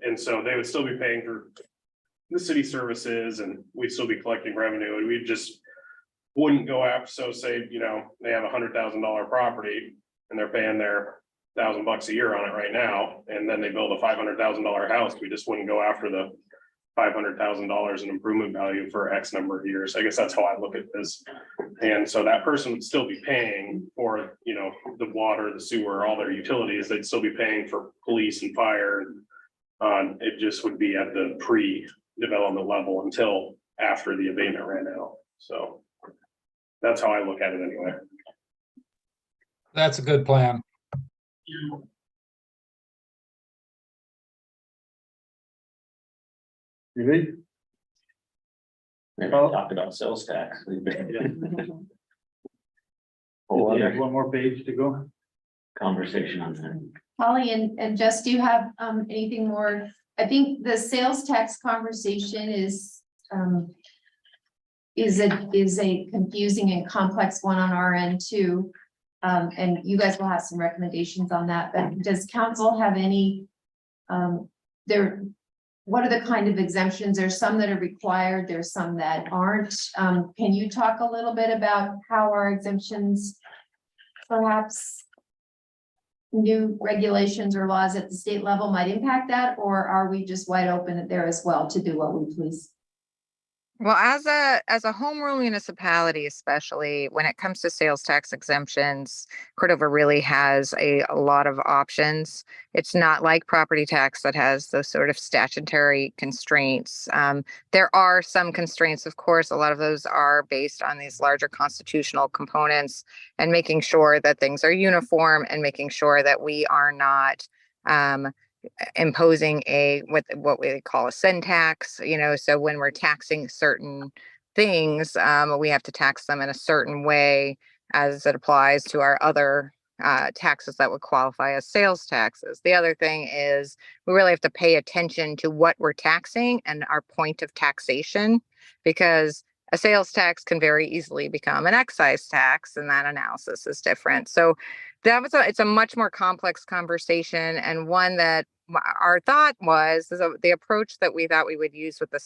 and so they would still be paying for the city services, and we'd still be collecting revenue, and we just wouldn't go after, so say, they have $100,000 property and they're paying their $1,000 a year on it right now, and then they build a $500,000 house, we just wouldn't go after the $500,000 in improvement value for X number of years. I guess that's how I look at this. And so that person would still be paying for, you know, the water, the sewer, all their utilities. They'd still be paying for police and fire. It just would be at the pre-development level until after the abatement ran out. So that's how I look at it anyway. That's a good plan. Really? Maybe talk about sales tax. We've been- Whole We have other one more page to go. conversation on that. Holly and Jess, do you have anything more? I think the sales tax conversation is a confusing and complex one on our end too. And you guys will have some recommendations on that, but does council have any what are the kind of exemptions? There's some that are required, there's some that aren't. Can you talk a little bit about how our exemptions, perhaps new regulations or laws at the state level might impact that, or are we just wide open there as well to do what we please? Well, as a home rule municipality, especially when it comes to sales tax exemptions, Cordova really has a lot of options. It's not like property tax that has those sort of statutory constraints. There are some constraints, of course. A lot of those are based on these larger constitutional components and making sure that things are uniform and making sure that we are not imposing what we call a sin tax, you know, so when we're taxing certain things, we have to tax them in a certain way as it applies to our other taxes that would qualify as sales taxes. The other thing is we really have to pay attention to what we're taxing and our point of taxation, because a sales tax can very easily become an excise tax, and that analysis is different. So it's a much more complex conversation, and one that our thought was the approach that we thought we would use with the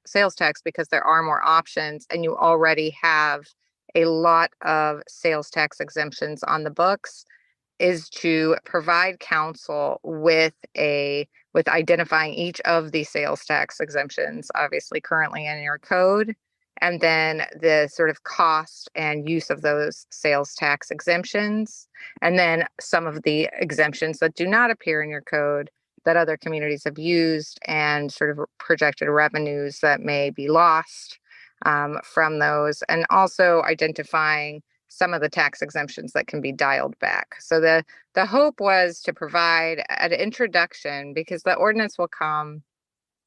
sales tax, because there are more options and you already have a lot of sales tax exemptions on the books, is to provide council with identifying each of the sales tax exemptions, obviously currently in your code, and then the sort of cost and use of those sales tax exemptions, and then some of the exemptions that do not appear in your code that other communities have used, and sort of projected revenues that may be lost from those, and also identifying some of the tax exemptions that can be dialed back. So the hope was to provide an introduction, because the ordinance will come,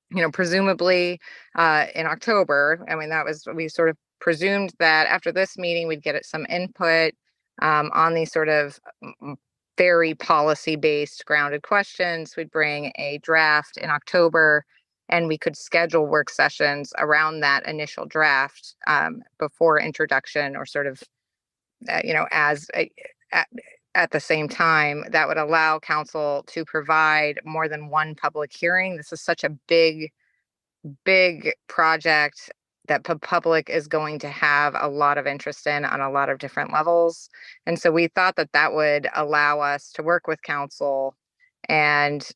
you know, presumably in October. I mean, we sort of presumed that after this meeting, we'd get some input on these sort of very policy-based grounded questions. We'd bring a draft in October, and we could schedule work sessions around that initial draft before introduction, or sort of, you know, at the same time. That would allow council to provide more than one public hearing. This is such a big project that the public is going to have a lot of interest in on a lot of different levels. And so we thought that would allow us to work with council and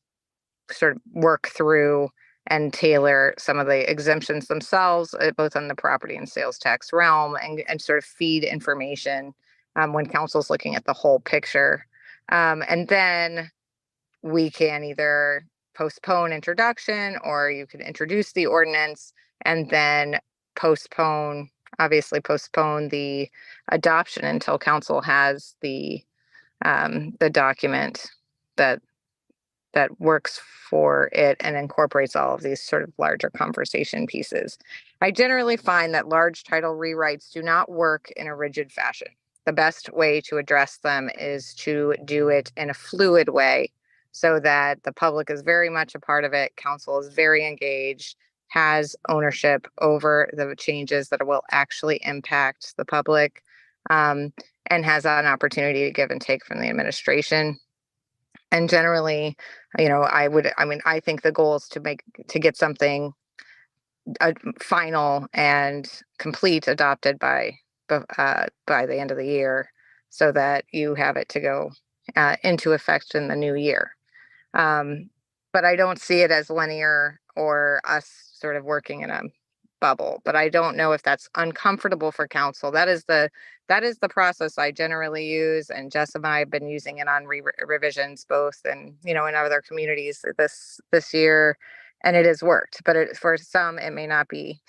sort of work through and tailor some of the exemptions themselves, both on the property and sales tax realm, and sort of feed information when council's looking at the whole picture. And then we can either postpone introduction, or you could introduce the ordinance and then postpone the adoption until council has the document that works for it and incorporates all of these sort of larger conversation pieces. I generally find that large title rewrites do not work in a rigid fashion. The best way to address them is to do it in a fluid way, so that the public is very much a part of it, council is very engaged, has ownership over the changes that will actually impact the public, and has an opportunity to give and take from the administration. And generally, you know, I think the goal is to get something final and complete adopted by the end of the year, so that you have it to go into effect in the new year. But I don't see it as linear or us sort of working in a bubble, but I don't know if that's uncomfortable for council. That is the process I generally use, and Jess and I have been using it on revisions both, and in other communities this year, and it has worked. But for some, it may not be,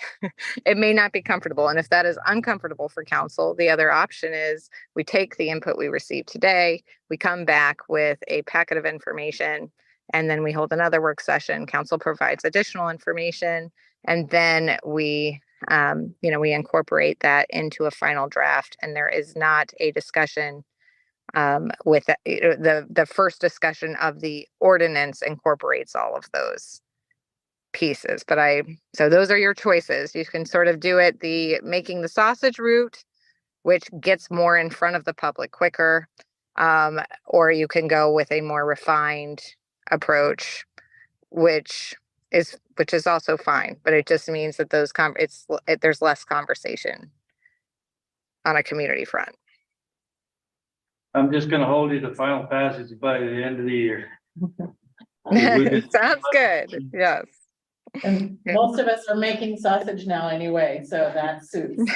it may not be comfortable. And if that is uncomfortable for council, the other option is we take the input we received today, we come back with a packet of information, and then we hold another work session. Council provides additional information, and then we incorporate that into a final draft. And there is not a discussion with the first discussion of the ordinance incorporates all of those pieces. So those are your choices. You can sort of do it making the sausage route, which gets more in front of the public quicker, or you can go with a more refined approach, which is also fine, but it just means that there's less conversation on a community front. I'm just gonna hold you to final passage by the end of the year. Sounds good. Yes. And most of us are making sausage now anyway, so that suits.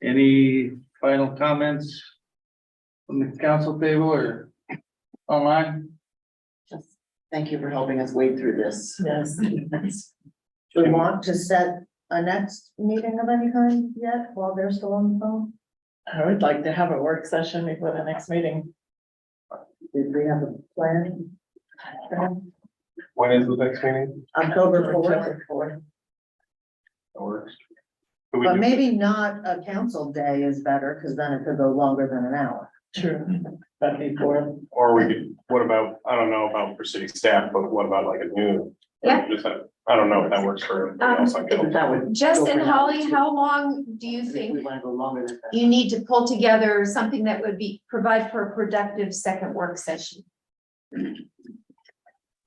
Any final comments from the council table or online? Just thank you for helping us wade through this. Yes. Do we want to set a next meeting of any kind yet while they're still on the phone? I would like to have a work session before the next meeting. Did we have a plan? When is the next meeting? October 4th, October 4th. That works. Could we but do- maybe not a council day is better, because then it could go longer than an hour. True. But before. Or we could, what about, I don't know about for city staff, but what about like a noon? Yeah. I don't know if that works for everybody else. I guess. That would. Justin, go for Holly, now, too. how long do you If we think want to go longer than that. you need to pull together something that would provide for a productive second work session?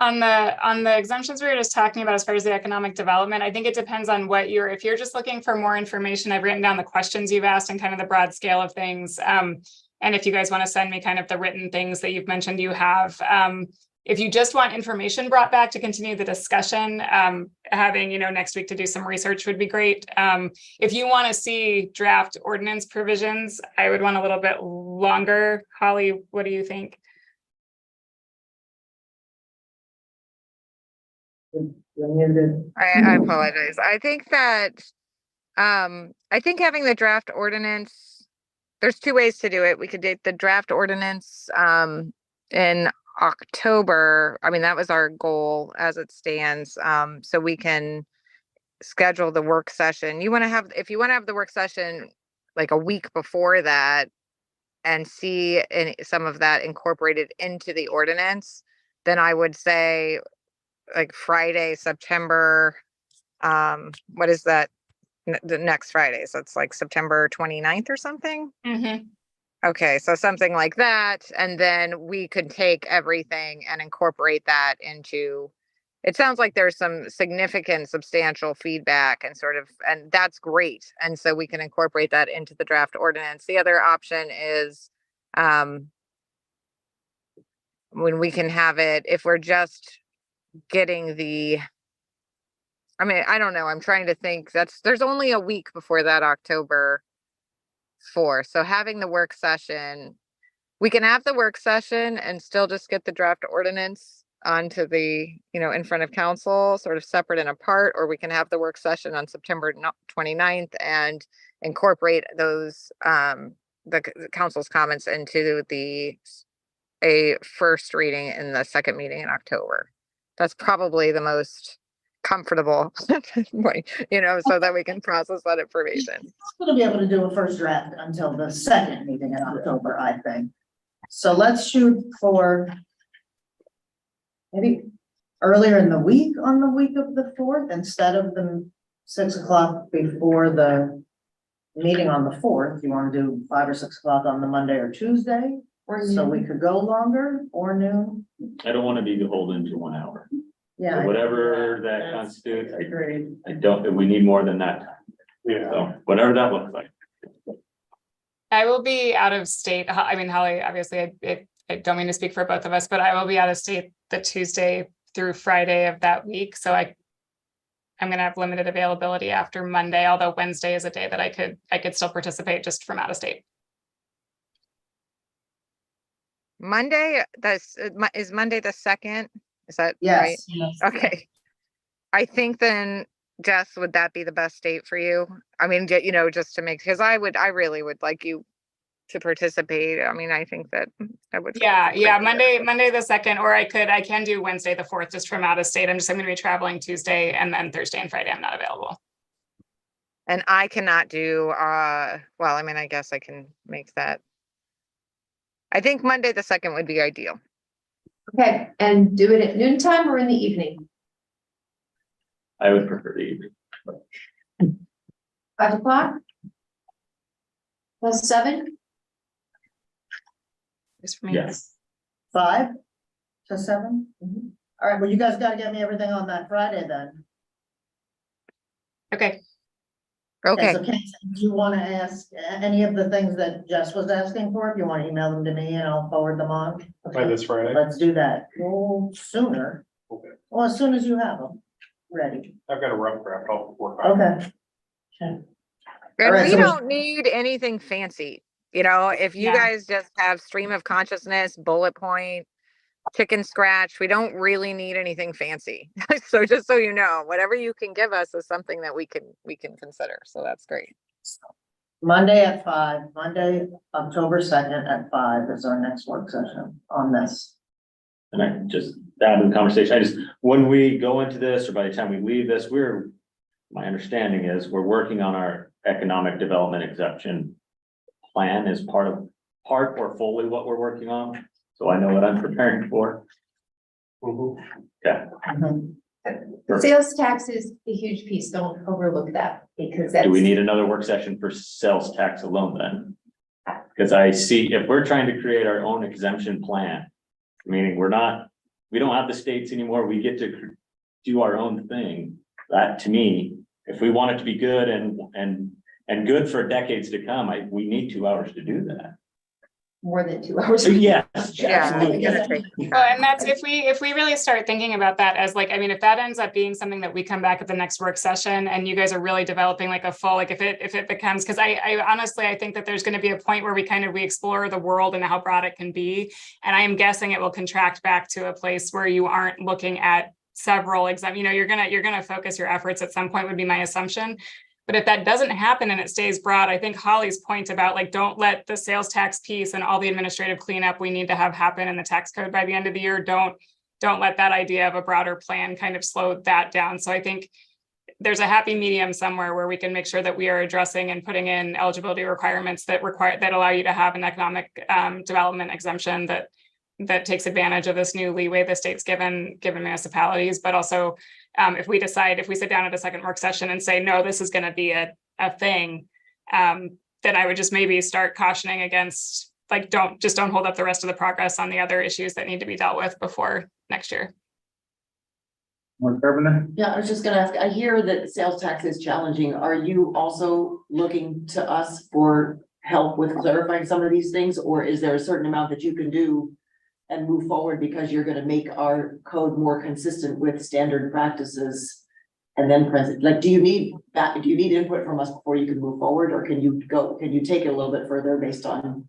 On the exemptions we were just talking about as far as the economic development, I think it depends on if you're just looking for more information, I've written down the questions you've asked and kind of the broad scale of things. And if you guys want to send me kind of the written things that you've mentioned you have, if you just want information brought back to continue the discussion, having, next week to do some research would be great. If you want to see draft ordinance provisions, I would want a little bit longer. Holly, what do you think? I apologize. I think that I think having the draft ordinance, there's two ways to do it. We could do the draft ordinance in October. I mean, that was our goal as it stands. So we can schedule the work session. If you want to have the work session like a week before that and see some of that incorporated into the ordinance, then I would say like Friday, September, what is that? The next Friday. So it's like September 29th or something. Mm-hmm. Okay. So something like that. And then we could take everything and incorporate that into, it sounds like there's some significant, substantial feedback and that's great. And so we can incorporate that into the draft ordinance. The other option is, when we can have it, if we're just getting I don't know. I'm trying to think there's only a week before that October 4th. So having the work session, we can have the work session and still just get the draft ordinance onto the, in front of council, sort of separate and apart, or we can have the work session on September 29th and incorporate those, the council's comments into a first reading in the second meeting in October. That's probably the most comfortable way, so that we can process that information. We're gonna be able to do a first draft until the second meeting in October, I think. So let's shoot for maybe earlier in the week, on the week of the 4th, instead of the 6 o'clock before the meeting on the 4th. You want to do 5 or 6 o'clock on the Monday or Tuesday? Or So we could go longer or noon? I don't want to be beholden to 1 hour. Yeah. So whatever that That's constitutes, Agreed. we need more than that. Yeah. So whatever that looks like. I will be out of state. I mean, Holly, obviously, I don't mean to speak for both of us, but I will be out of state the Tuesday through Friday of that week. So I'm gonna have limited availability after Monday, although Wednesday is a day that I could still participate just from out of state. Monday, is Monday the 2nd? Is that right? Yes. Okay. I think then, Jess, would that be the best date for you? I mean, just to make, because I really would like you to participate. I mean, I think that I would. Yeah, Monday the 2nd, or I can do Wednesday the 4th just from out of state. I'm gonna be traveling Tuesday, and then Thursday and Friday I'm not available. And I cannot do, well, I mean, I guess I can make that. I think Monday the 2nd would be ideal. Okay, and do it at noontime or in the evening? I would prefer the evening. 5 o'clock? Well, 7? Just for me. Yes. 5 to 7? All right, well, you guys gotta get me everything on that Friday then. Okay. Okay. So Kate, do you wanna ask any of the things that Jess was asking for? If you wanna email them to me and I'll forward them on? By this Friday. Let's do that. Well, sooner. Okay. Well, as soon as you have them ready. I've got a rough draft. I'll work on it. Okay. And Alright, we so we- don't need anything fancy. If you Yeah. guys just have stream of consciousness, bullet point, chicken scratch, we don't really need anything fancy. So just so you know, whatever you can give us is something that we can consider. So that's great. Monday at 5, Monday, October 2nd at 5 is our next work session on this. And I just add to the conversation, when we go into this, or by the time we leave this, my understanding is we're working on our economic development exemption plan as part or fully what we're working on. So I know what I'm preparing for. Yeah. Sales tax is a huge piece. Don't overlook that because that's. Do we need another work session for sales tax alone then? Because I see if we're trying to create our own exemption plan, meaning we don't have the states anymore, we get to do our own thing. That to me, if we want it to be good and good for decades to come, we need 2 hours to do that. More than 2 hours. So yes, Yeah. absolutely. we gotta take Well, and that's if we really start thinking about that as if that ends up being something that we come back at the next work session and you guys are really developing like a full, if it becomes, because I honestly, I think that there's going to be a point where we explore the world and how broad it can be. And I am guessing it will contract back to a place where you aren't looking at several you're gonna focus your efforts at some point would be my assumption. But if that doesn't happen and it stays broad, I think Holly's point about don't let the sales tax piece and all the administrative cleanup we need to have happen in the tax code by the end of the year, don't let that idea of a broader plan kind of slow that down. So I think there's a happy medium somewhere where we can make sure that we are addressing and putting in eligibility requirements that allow you to have an economic development exemption that takes advantage of this new leeway the state's given municipalities, but also if we sit down at a second work session and say, no, this is going to be a thing, then I would just maybe start cautioning against don't hold up the rest of the progress on the other issues that need to be dealt with before next year. More Carpenter? Yeah, I was just gonna ask, I hear that sales tax is challenging. Are you also looking to us for help with clarifying some of these things? Or is there a certain amount that you can do and move forward because you're gonna make our code more consistent with standard practices? And then do you need input from us before you can move forward, or can you take it a little bit further based on?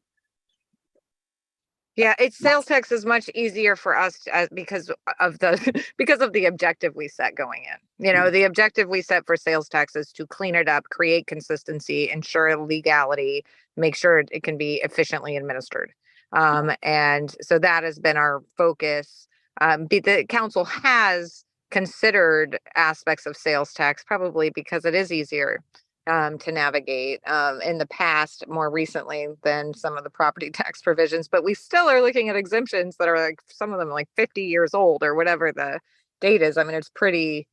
Yeah, sales tax is much easier for us because of the objective we set going in. The objective we set for sales tax is to clean it up, create consistency, ensure legality, make sure it can be efficiently administered. And so that has been our focus. The council has considered aspects of sales tax probably because it is easier to navigate in the past, more recently than some of the property tax provisions, but we still are looking at exemptions that are some of them 50 years old or whatever the date is. I mean, it's pretty,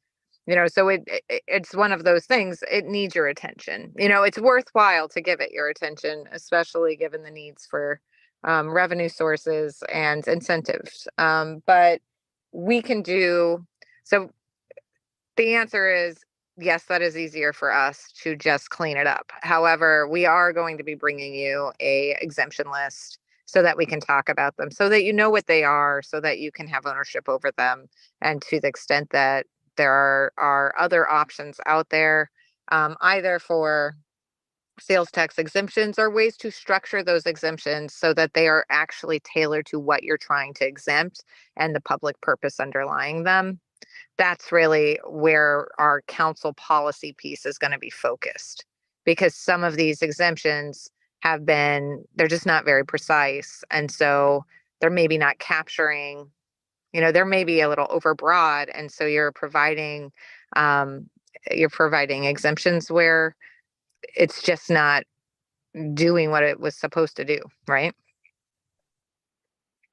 so it's one of those things. It needs your attention. It's worthwhile to give it your attention, especially given the needs for revenue sources and incentives. But we can do, so the answer is yes, that is easier for us to just clean it up. However, we are going to be bringing you a exemption list so that we can talk about them, so that you know what they are, so that you can have ownership over them. And to the extent that there are other options out there, either for sales tax exemptions or ways to structure those exemptions so that they are actually tailored to what you're trying to exempt and the public purpose underlying them. That's really where our council policy piece is going to be focused, because some of these exemptions they're just not very precise. And so they're maybe not capturing, they're maybe a little overbroad. And so um, you're providing exemptions where it's just not doing what it was supposed to do, right?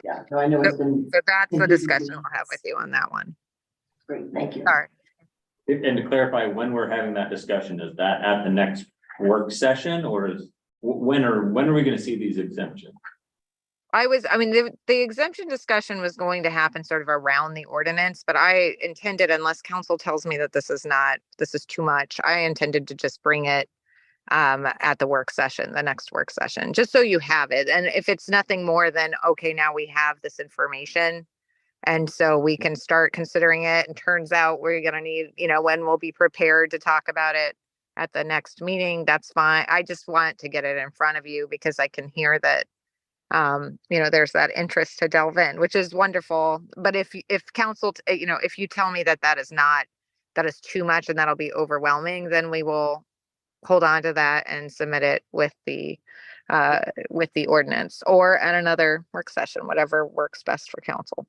Yeah, no, I know it's been So that's the discussion I'll have with you on that one. great, thank you. Sorry. And to clarify, when we're having that discussion, is that at the next work session, or when are we gonna see these exemptions? The exemption discussion was going to happen sort of around the ordinance, but I intended, unless council tells me that this is too much, I intended to just bring it at the next work session, just so you have it. And if it's nothing more than, okay, now we have this information, and so we can start considering it. And turns out we're going to need, when we'll be prepared to talk about it at the next meeting, that's fine. I just want to get it in front of you because I can hear that, there's that interest to delve in, which is wonderful. But if council, if you tell me that is too much and that'll be overwhelming, then we will hold on to that and submit it with the ordinance or at another work session, whatever works best for council.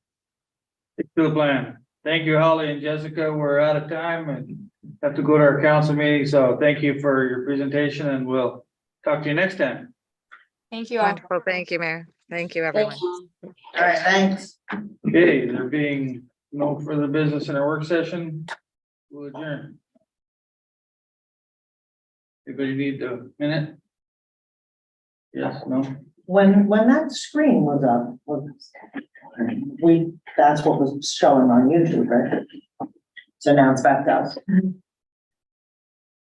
Stick to the plan. Thank you, Holly and Jessica. We're out of time and have to go to our council meeting. So thank you for your presentation and we'll talk to you next time. Thank you all. Wonderful. Thank you, Mayor. Thank you, everyone. All right, thanks. Okay, there being no further business in our work session, we'll adjourn. Anybody need a minute? Yes, no? When that screen was up, that's what was showing on YouTube, right? So now it's back to us.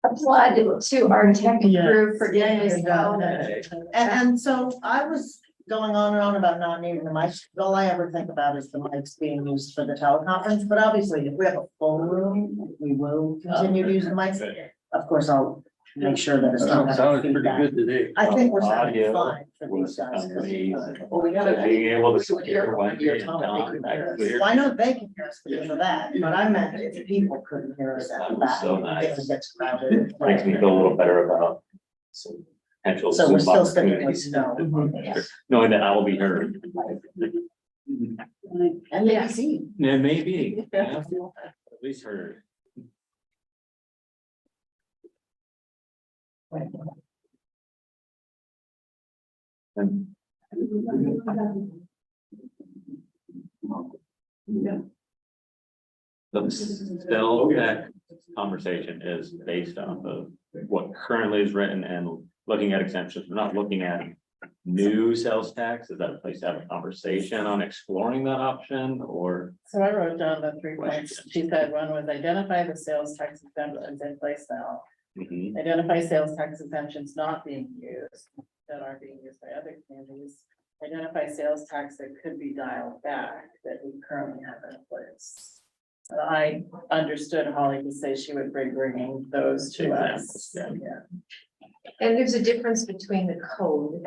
Applaud to our tech crew for Yeah, getting this yeah, on. yeah. And so I was going on and on about not needing the mics. All I ever think about is the mics being used for the teleconference, but obviously if we have a full room, we will continue to use the mics. Of course, I'll make sure that it's not. Sounded pretty good today. I think we're sounding Audio fine for these was guys. amazing. Well, we gotta. Being able to secure one Your hand, tone, they Don, couldn't I hear us. clear. Well, I know they can hear us because of that, but I meant if people couldn't hear us at That the was back. so it nice. gets crowded. Makes me feel a little better about some potential. So we're Zoom still sticking with opportunities. snow. Knowing that I will be heard. And maybe see. Yeah, maybe, yeah, at least heard. And the still that conversation is based on what currently is written and looking at exemptions. We're not looking at new sales tax. Is that a place to have a conversation on exploring that option, or? So I wrote down the 3 points. She said one was identify the sales tax exemptions in place now. Mhm. Identify sales tax exemptions not being used, that aren't being used by other communities. Identify sales tax that could be dialed back that we currently have in place. And I understood Holly to say she would be bringing those to us. Examples, And there's a difference between the code,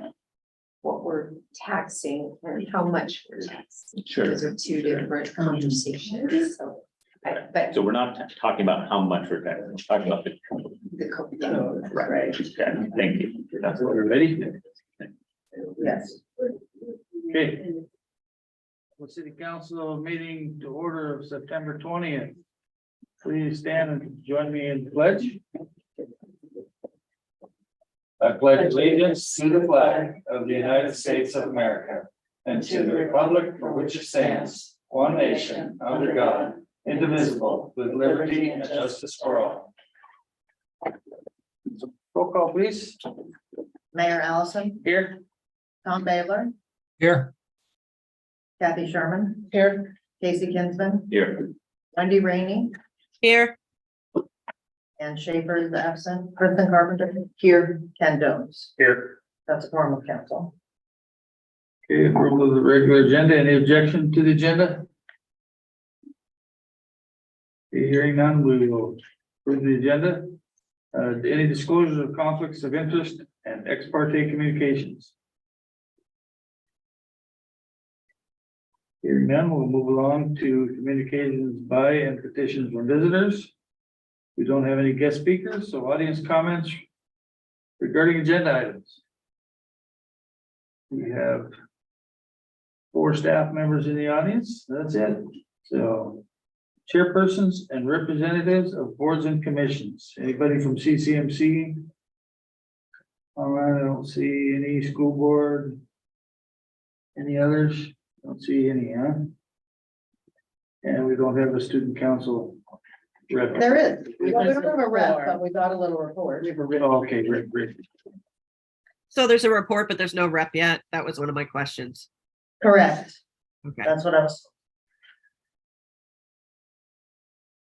what we're taxing and how much we're taxing. Sure. Those are two different conversations, so. But So we're not talking about how much we're taxing, we're talking about the. the code. Right. Yeah, thank you. That's what We're ready? Yes. Okay. Well, city council meeting to order of September 20th. Please stand and join me in the pledge. I pledge allegiance to the flag of the United States of America and to the republic for which it stands, one nation, under God, indivisible, with liberty and justice for all. Roll call, please. Mayor Allison, Here. Tom Baylor, Here. Kathy Sherman. Here. Casey Kinsman, Here. Wendy Rainey, Here, Ann Schaefer is absent, Kristen Carpenter here, Ken Jones. Here. That's a form of council. Okay, approval of the regular agenda. Any objection to the agenda? Okay, hearing none, we will approve the agenda. Any disclosures of conflicts of interest and ex parte communications? Hearing none, we'll move along to communications by and petitions from visitors. We don't have any guest speakers, so audience comments regarding agenda items. We have 4 staff members in the audience. That's it. So chairpersons and representatives of boards and commissions. Anybody from CCMC? All right, I don't see any school board. Any others? Don't see any, huh? And we don't have a student council rep. There is. Well, we don't have a rep, but we got a little report. Oh, okay, great. So there's a report, but there's no rep yet. That was one of my questions. Correct. Okay. That's what I was.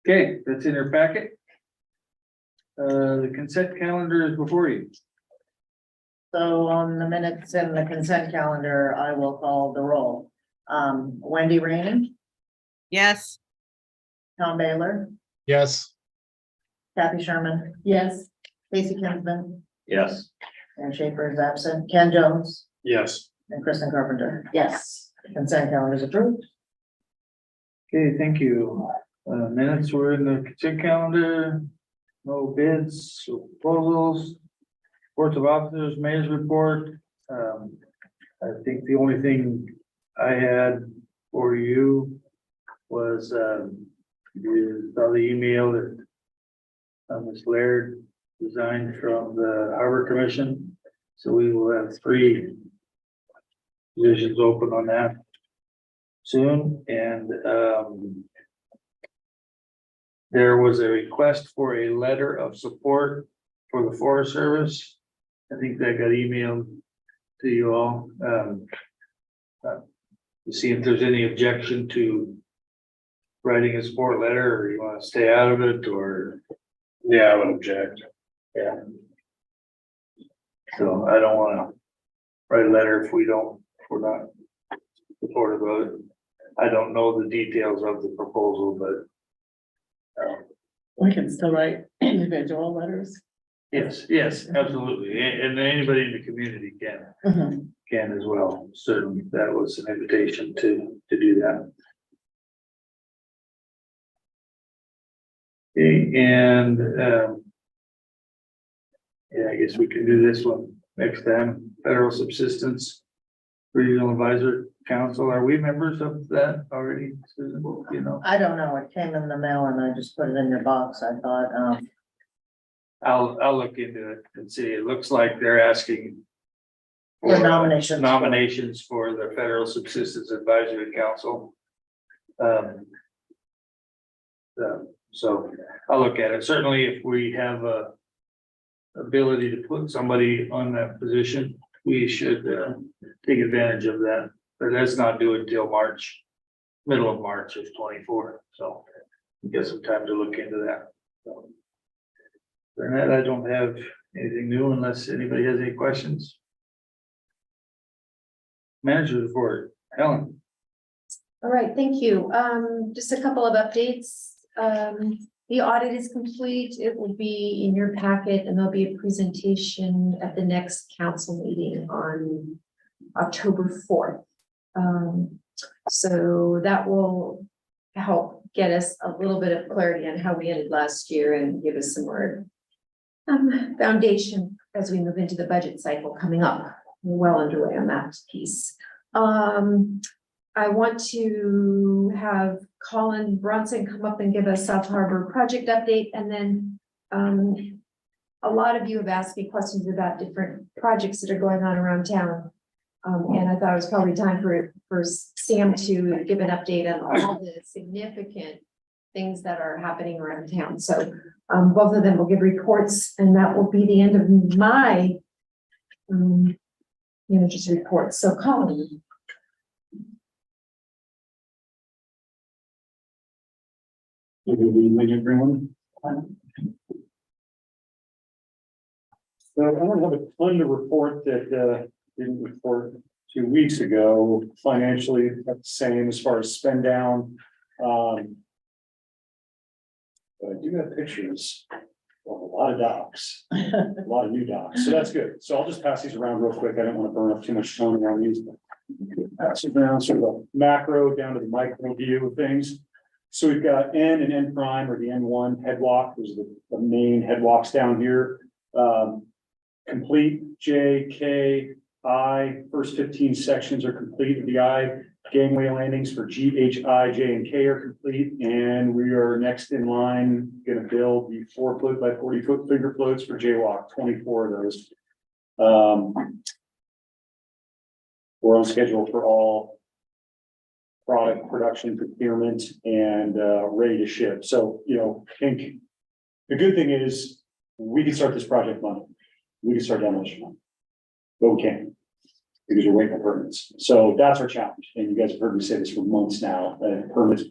Okay, that's in your packet. The consent calendar is before you. So on the minutes in the consent calendar, I will call the roll. Wendy Rainey, Yes. Tom Baylor, Yes. Kathy Sherman. Yes. Casey Kinsman, Yes. and Schaefer is absent. Ken Jones Yes. and Kristen Carpenter. Yes. Consent calendar is approved. Okay, thank you. Minutes were in the consent calendar. No bids, or proposals. Reports of officers, mayor's report. I think the only thing I had for you was, you saw the email that Ms. Laird resigned from the Harbor Commission. So we will have 3 positions open on that soon, and there was a request for a letter of support for the Forest Service. I think that got emailed to you all. To see if there's any objection to writing a support letter, or you want to stay out of it, or, Yeah, I would object. yeah. So I don't want to write a letter if we're not supportive of it. I don't know the details of the proposal, but We can still write individual letters. yes, absolutely. And anybody in the community can as well. Certainly, that was an invitation to do that. Okay, and yeah, I guess we can do this one next time. Federal Subsistence Regional Advisor Council. Are we members of that already, Susan? You know? I don't know. It came in the mail and I just put it in your box. I thought, I'll look into it and see. It looks like they're asking For nominations. Nominations for the Federal Subsistence Advisory Council. So I'll look at it. Certainly, if we have a ability to put somebody on that position, we should take advantage of that. But let's not do it until March, middle of March of 24. So we get some time to look into that. So, for that, I don't have anything new unless anybody has any questions. Manager report, Helen. All right, thank you. Just a couple of updates. The audit is complete. It will be in your packet and there'll be a presentation at the next council meeting on October 4th. So that will help get us a little bit of clarity on how we ended last year and give us some more foundation as we move into the budget cycle coming up. We're well underway on that piece. I want to have Colin Bronson come up and give us South Harbor project update, and then a lot of you have asked me questions about different projects that are going on around town. And I thought it was probably time for Sam to give an update on all the significant things that are happening around town. So both of them will give reports, and that will be the end of my just reports. So Colin. Good evening, everyone. So I don't have a ton to report that didn't report 2 weeks ago. Financially, that's the same as far as spend down. But I do have pictures of a lot of docks, a lot of new docks, so that's good. So I'll just pass these around real quick. I don't want to burn up too much time around these. Pass it around sort of a macro down to the micro view of things. So we've got N and N prime, or the N1 headwalk. Those are the main headwalks down here. Complete J, K, I, first 15 sections are complete of the I. Gangway landings for G, H, I, J, and K are complete, and we are next in line, gonna build the 4-foot by 40-foot figure floats for Jaywalk, 24 of those. We're on schedule for all product production, procurement, and ready to ship. So, you know, I think the good thing is we can start this project Monday. We can start demolition Monday, but we can't, because we're waiting for permits. So that's our challenge. And you guys have heard me say this for months now, permits.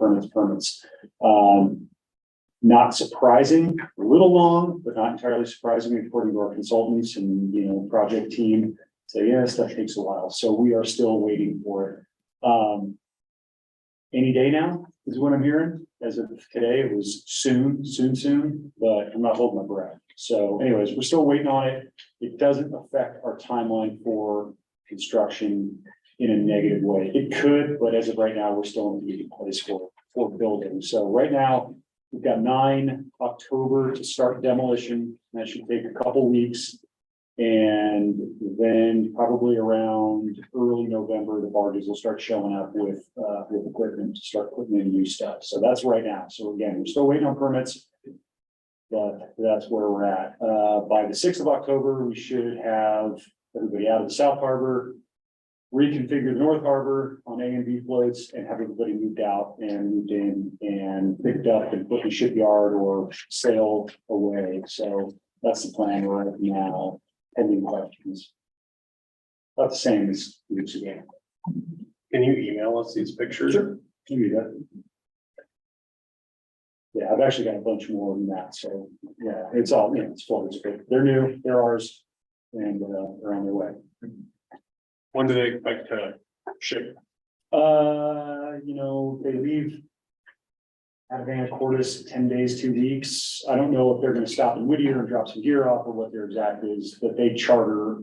Not surprising, a little long, but not entirely surprising according to our consultants and, you know, project team. Say, yeah, stuff takes a while. So we are still waiting for it. Any day now is what I'm hearing. As of today, it was soon, but I'm not holding my breath. So anyways, we're still waiting on it. It doesn't affect our timeline for construction in a negative way. It could, but as of right now, we're still in the meeting place for building. So right now, we've got 9 October to start demolition. That should take a couple weeks. And then probably around early November, the barges will start showing up with equipment to start putting in new stuff. So that's right now. So again, we're still waiting on permits, but that's where we're at. By the 6th of October, we should have everybody out of the South Harbor, reconfigure the North Harbor on A and B floats, and have everybody moved out and moved in and picked up and put in shipyard or sailed away. So that's the plan right now. Pending questions. About the same as weeks ago. Can you email us these pictures? Sure. Can you do that? Yeah, I've actually got a bunch more than that, so yeah, it's all, you know, it's floats, but they're new, they're ours, and they're on their way. When do they expect to ship? You know, they leave out of Anacortes 10 days, 2 weeks. I don't know if they're gonna stop in Whittier and drop some gear off or what their exact is, but they charter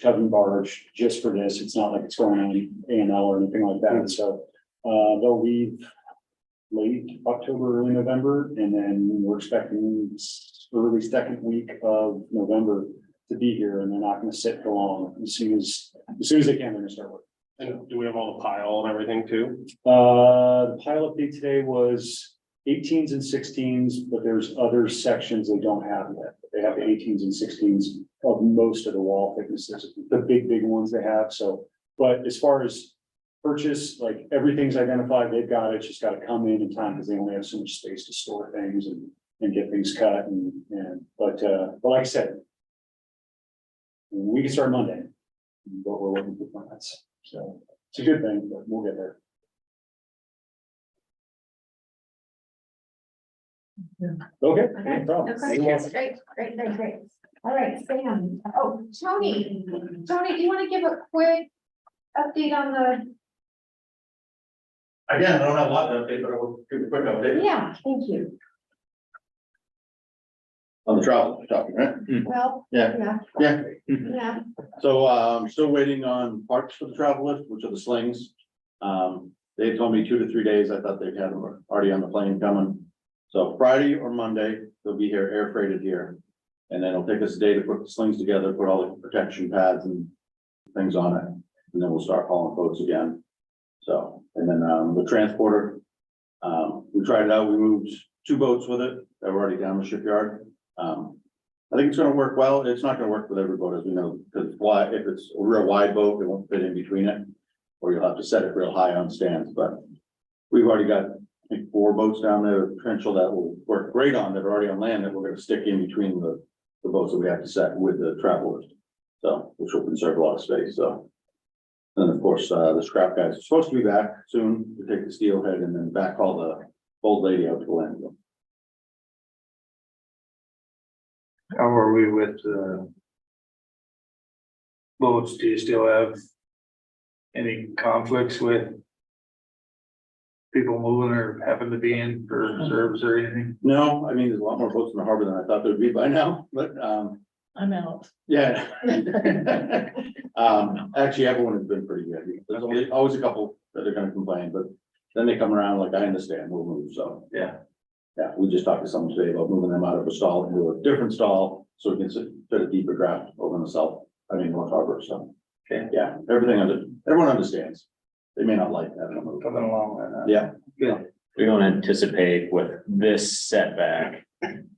tugging barge just for this. It's not like it's going on A&L or anything like that. So they'll leave late October, early November, and then we're expecting early second week of November to be here, and they're not gonna sit for long. As soon as they can, they're gonna start working. And do we have all the pile and everything too? The pile update today was 18s and 16s, but there's other sections they don't have yet. They have the 18s and 16s of most of the wall thicknesses, the big ones they have. So, but as far as purchase, like everything's identified, they've got it, it's just got to come in time because they only have so much space to store things and get things cut but like I said, we can start Monday, but we're looking for plans. So it's a good thing, but we'll get there. Okay. No problem. Okay, great. All right, Sam. Oh, Tony, do you want to give a quick update on the? Again, I don't have a lot to update, but I will give a quick update Yeah, thank you. on the travel we're talking, right? Well, Yeah. yeah. So I'm still waiting on parts for the travel lift, which are the slings. They told me 2 to 3 days. I thought they'd had them already on the plane coming. So Friday or Monday, they'll be here, air freighted here. And then it'll take us a day to put the slings together, put all the protection pads and things on it. And then we'll start hauling boats again. So, and then the transporter, we tried it out. We moved 2 boats with it. They're already down the shipyard. I think it's gonna work well. It's not gonna work with every boat, as we know, because if it's a real wide boat, it won't fit in between it. Or you'll have to set it real high on stands, but we've already got, I think, 4 boats down there, potential that will work great on, that are already on land, that we're gonna stick in between the boats that we have to set with the travel lift. So, which will conserve a lot of space, so. And of course, the scrap guys are supposed to be back soon to take the steelhead and then backhaul the old lady out to the landfill. How are we with boats, do you still have any conflicts with people moving or happen to be in for reserves or anything? No, I mean, there's a lot more boats in the harbor than I thought there'd be by now, but, I'm out. yeah. Actually, everyone has been pretty good. There's always a couple that are gonna complain, but then they come around like, I understand, we'll move, so. Yeah. Yeah, we just talked to someone today about moving them out of a stall into a different stall, so we can fit a deeper draft over in the North Harbor, so. Okay. Yeah, everyone understands. They may not like having a move. Coming along with that. Yeah. Good. We don't anticipate with this setback,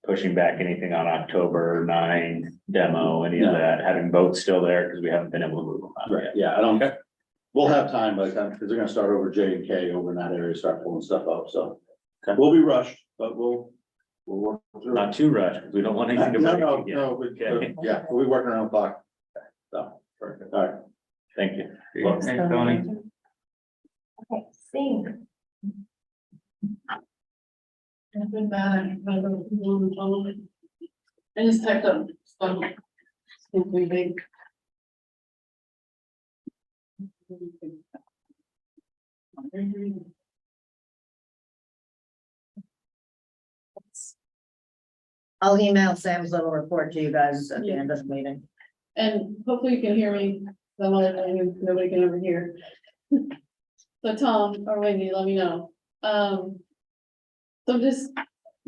pushing back anything on October 9 demo, any of No. that, having boats still there, because we haven't been able to move them out Right, yet. yeah, I don't, we'll have time by the time, because they're gonna start over J and K over in that area, start pulling stuff up, so. Okay. We'll be rushed, but we'll work through it. Not too rushed, because we don't want anything to No, break. no, again. no, Okay. yeah, we'll be working around the clock. So, Perfect. all right. Thank you. Thanks, Tony. Okay, sing. I just typed up some. Simply big. I'll email Sam's little report to you guys at the end of the meeting. And hopefully you can hear me, some other thing nobody can ever hear. So Tom or Wendy, let me know. So I'm just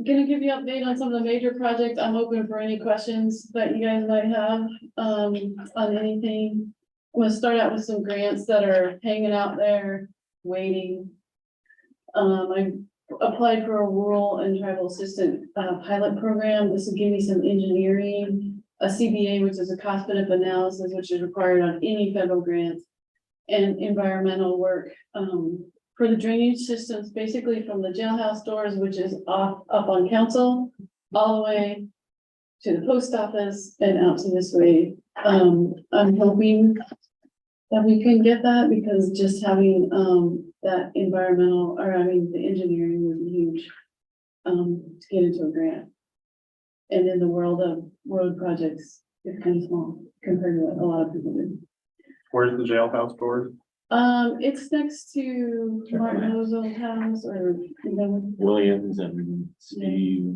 gonna give you an update on some of the major projects. I'm open for any questions that you guys might have, on anything. I'm gonna start out with some grants that are hanging out there, waiting. I applied for a rural and tribal assistant, pilot program. This will give me some engineering, a CBA, which is a cost benefit analysis, which is required on any federal grants, and environmental work, for the drainage systems, basically from the jailhouse doors, which is up on council, all the way to the post office and out to this way. I'm hoping that we can get that, because just having, that environmental, or I mean, the engineering would be huge, to get into a grant. And in the world of road projects, it's kind of small compared to what a lot of people do. Where's the jailhouse doors? It's next to Martin Ozo's house, or, you know, Williams and Steve.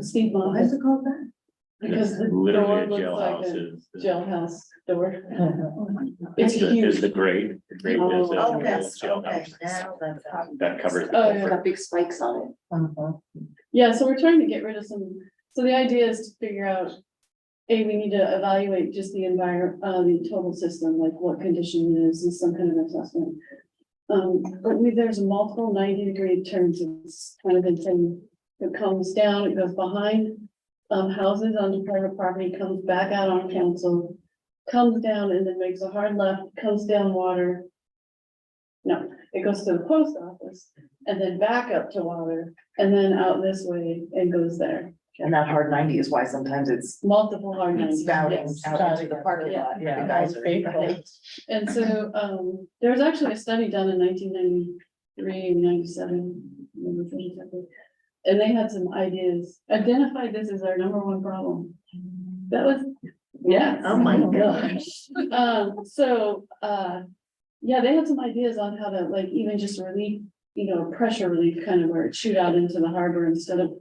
Steve Why Moss, is it called that? because the Literally door a looks like jailhouse a is. jailhouse door. Is It's the huge. grate. The grate is Oh, a yes, okay, jailhouse. now that's. That covers. the Oh, culvert. Got big spikes on it. Yeah, so we're trying to get rid of some, so the idea is to figure out, A, we need to evaluate just the the total system, like what condition it is, and some kind of assessment. But there's multiple 90-degree turns, it's kind of insane. It comes down, it goes behind, houses on private property, comes back out on council, comes down and then makes a hard left, comes down water. No, it goes to the post office and then back up to water and then out this way and goes there. And that hard 90 is why sometimes it's Multiple hard lines. spouting yes. out into the parking lot. Yeah. You guys are. And so, there was actually a study done in 1993, 97, and they had some ideas, identified this as our #1 problem. That was, yeah. Oh my gosh. Yeah, they had some ideas on how to, like, even just relief, pressure relief, kind of where it shoot out into the harbor instead of,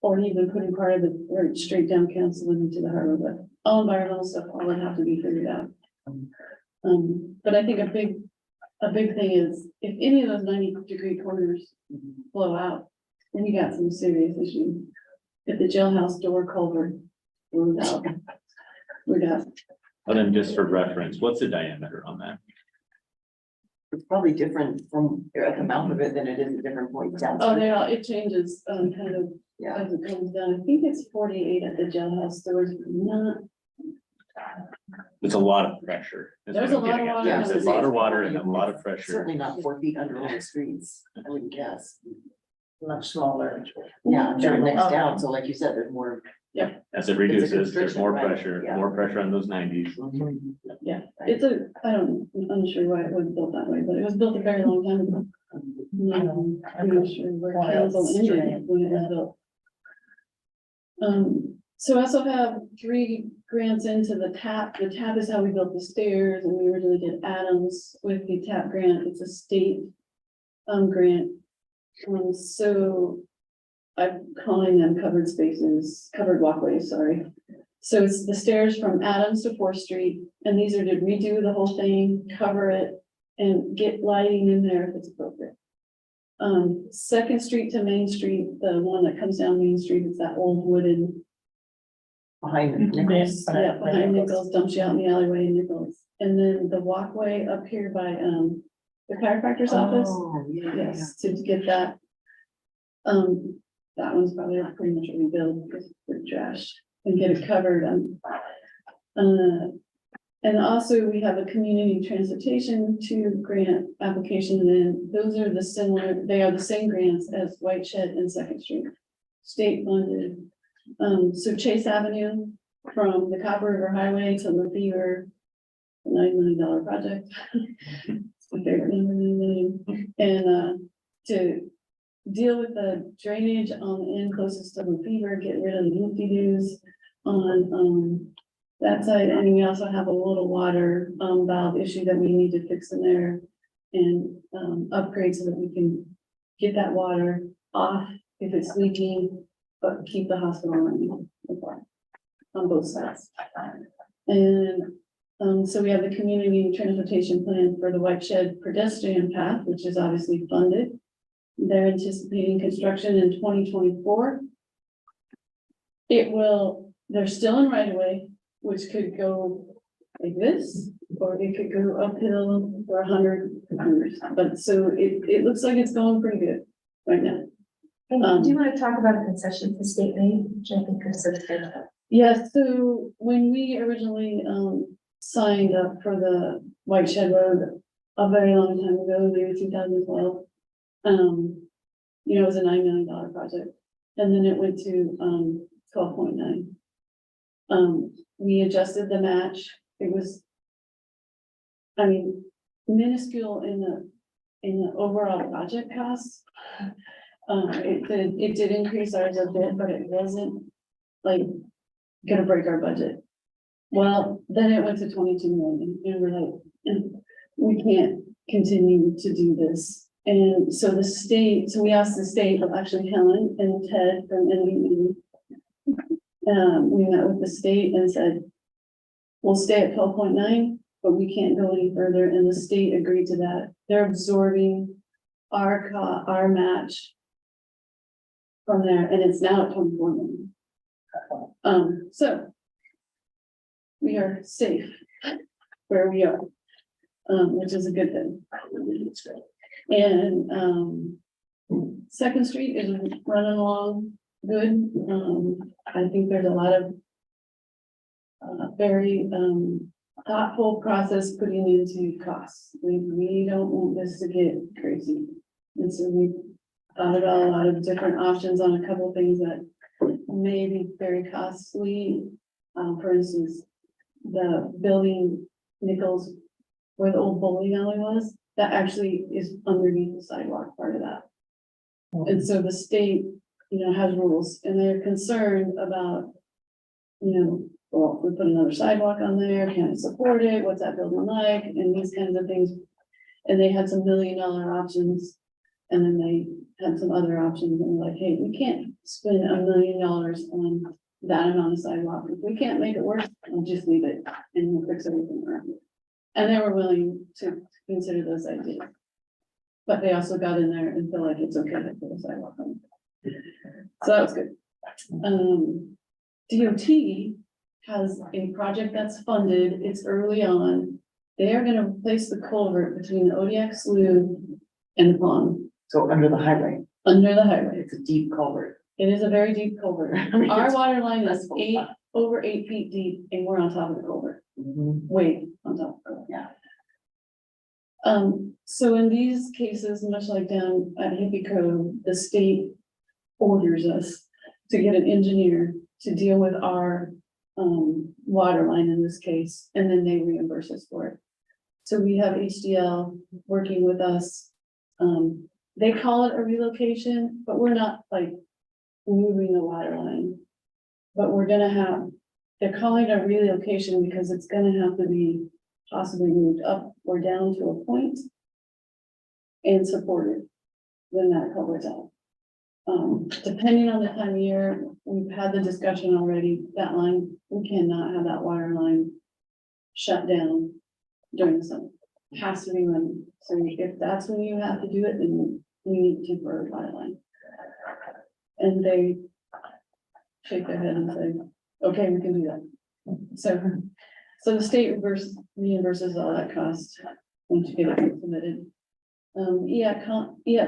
or even putting part of the, or straight down council into the harbor, but all environmental stuff, all would have to be figured out. But I think a big thing is, if any of those 90-degree corners blow out, then you got some serious issues. If the jailhouse door culvert blew out, we're done. And then just for reference, what's the diameter on that? It's probably different from at the mouth of it than it is at different points down. Oh, it changes, kind of Yeah. as it comes down. I think it's 48 at the jailhouse doors, not. It's a lot of pressure. is There's what I'm a lot of getting at. water. There's a lot of water and a lot of pressure. Certainly not 4 feet under all the streets, I wouldn't guess. Much smaller. Yeah, during next down, so like you said, there's more. As it reduces, there's constriction, more right, pressure, yeah. more pressure on those 90s. Yeah, I'm unsure why it was built that way, but it was built a very long time ago. I'm not sure where council ended when it was built. So I also have 3 grants into the TAP. The TAP is how we built the stairs, and we originally did Adams with the TAP grant. It's a state grant. So I'm calling them covered spaces, covered walkways, sorry. So it's the stairs from Adams to 4th Street, and these are to redo the whole thing, cover it, and get lighting in there if it's appropriate. 2nd Street to Main Street, the one that comes down Main Street, it's that old wooden. Behind the Nichols. Yeah, behind Nichols, dumps you out in the alleyway in Nichols. And then the walkway up here by, the chiropractor's office. Oh, yeah, yeah. Yes, to get that. That one's probably pretty much a rebuild because it's pretty trashed and get it covered. And also we have a community transportation to grant application, and those are the similar, they are the same grants as White Shed and 2nd Street. State funded. So Chase Avenue from the Copper River Highway to Lefevre, a $9 million project. It's my favorite number, $9 million. And to deal with the drainage on the end closest to Lefevre, get rid of the loopy-doos on that side. And we also have a little water valve issue that we need to fix in there and upgrade so that we can get that water off if it's leaking, but keep the hospital running on both sides. And so we have the community transportation plan for the White Shed pedestrian path, which is obviously funded. They're anticipating construction in 2024. They're still in right of way, which could go like this, or it could go uphill for 100 meters. But so it looks like it's going pretty good right now. Do you want to talk about a concession the state made, which I think is a good. Yeah, so when we originally signed up for the White Shed Road a very long time ago, maybe 2012, it was a $9 million project, and then it went to 12.9. We adjusted the match. It was, minuscule in the overall project cost. It did increase ours a bit, but it wasn't like gonna break our budget. Well, then it went to 22 million, and we're like, we can't continue to do this. And so we asked the state, well, actually Helen and Ted from NVE, we met with the state and said, we'll stay at 12.9, but we can't go any further, and the state agreed to that. They're absorbing our match from there, and it's now at 24 million. So we are safe where we are, which is a good thing. And 2nd Street is running along good. I think there's a lot of very thoughtful process putting into costs. We don't want this to get crazy. And so we thought about a lot of different options on a couple of things that may be very costly. For instance, the building Nichols where the old bowling alley was, that actually is underneath the sidewalk part of that. And so the state, has rules, and they're concerned about, well, we put another sidewalk on there, can it support it? What's that building like? And these kinds of things. And they had some $1 million options. And then they had some other options, and like, hey, we can't spend $1 million on that amount of sidewalk. If we can't make it work, we'll just leave it and we'll fix everything around it. And they were willing to consider those ideas. But they also got in there and feel like it's okay to put a sidewalk on. So that was good. DOT has a project that's funded, it's early on. They are gonna replace the culvert between the Odiak Slough and the pond. So under the highway, Under the highway. it's a deep culvert. It is a very deep culvert. mean, Our it's- water line that's is full. over 8 feet deep, and we're on top of the culvert, Mhm. way on top of it. Yeah. So in these cases, much like down at Hippie Cove, the state orders us to get an engineer to deal with our water line in this case, and then they reimburse us for it. So we have HDL working with us. They call it a relocation, but we're not like moving the water line. But we're gonna have, they're calling it a relocation because it's gonna have to be possibly moved up or down to a point and supported when that culvert's out. Depending on the time of year, we've had the discussion already, that line, we cannot have that water line shut down during the summer. It has to be running. So if that's when you have to do it, then we need a temporary water line. And they shake their head and say, okay, we can do that. So the state reimburses all that cost once you get it submitted.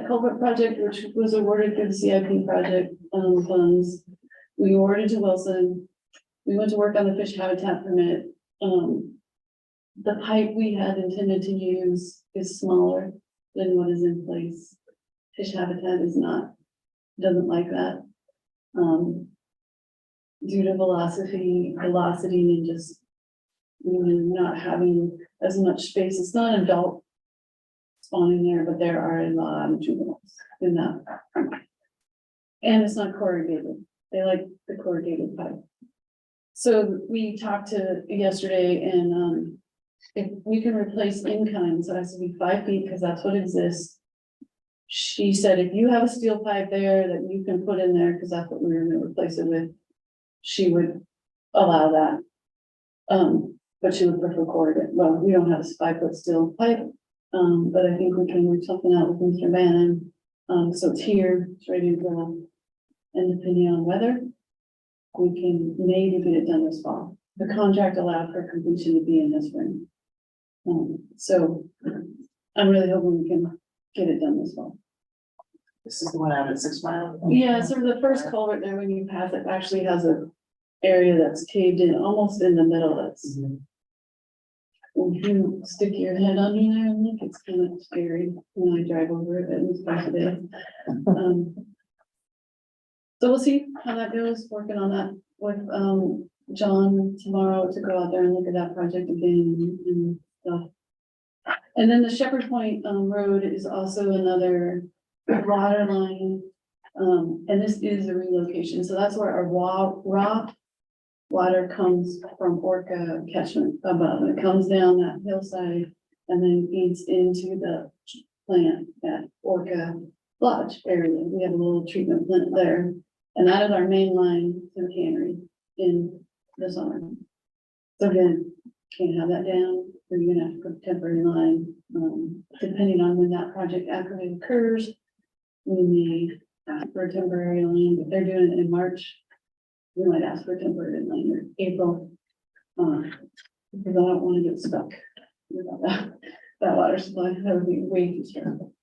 Culvert project, which was awarded through the CIP project, funds. We awarded to Wilson. We went to work on the fish habitat permit. The pipe we had intended to use is smaller than what is in place. Fish habitat is not, doesn't like that. Due to velocity and just, not having as much space. It's not an adult spawning there, but there are a lot of juveniles in that. And it's not corrugated. They like the corrugated pipe. So we talked to yesterday and, if we can replace in kind, so it has to be 5 feet because that's what exists. She said, if you have a steel pipe there that you can put in there, because that's what we were gonna replace it with, she would allow that. But she would prefer corrugated. Well, we don't have a 5-foot steel pipe, but I think we can work something out with Mr. Bannon. So it's here, it's ready to go. And depending on weather, we can maybe get it done this fall. The contract allowed for completion to be in this spring. So I'm really hoping we can get it done this fall. This is the one out at 6 Mile. Yeah, so the first culvert there, when you pass it, actually has a area that's caved in, almost in the middle. That's if you stick your head under there and look, it's kind of scary when I drive over it and it's supposed to be. So we'll see how that goes, working on that with John tomorrow to go out there and look at that project again and stuff. And then the Shepherd Point Road is also another water line. And this is a relocation, so that's where our raw water comes from Orca catchment above. It comes down that hillside and then feeds into the plant at Orca Lodge area. We have a little treatment plant there. And that is our main line to the cannery in the summer. So again, can't have that down, or you're gonna have to put a temporary line, depending on when that project actually occurs. We may ask for a temporary line, if they're doing it in March, we might ask for a temporary line or April. Because I don't wanna get stuck without that water supply, that would be way too stressful.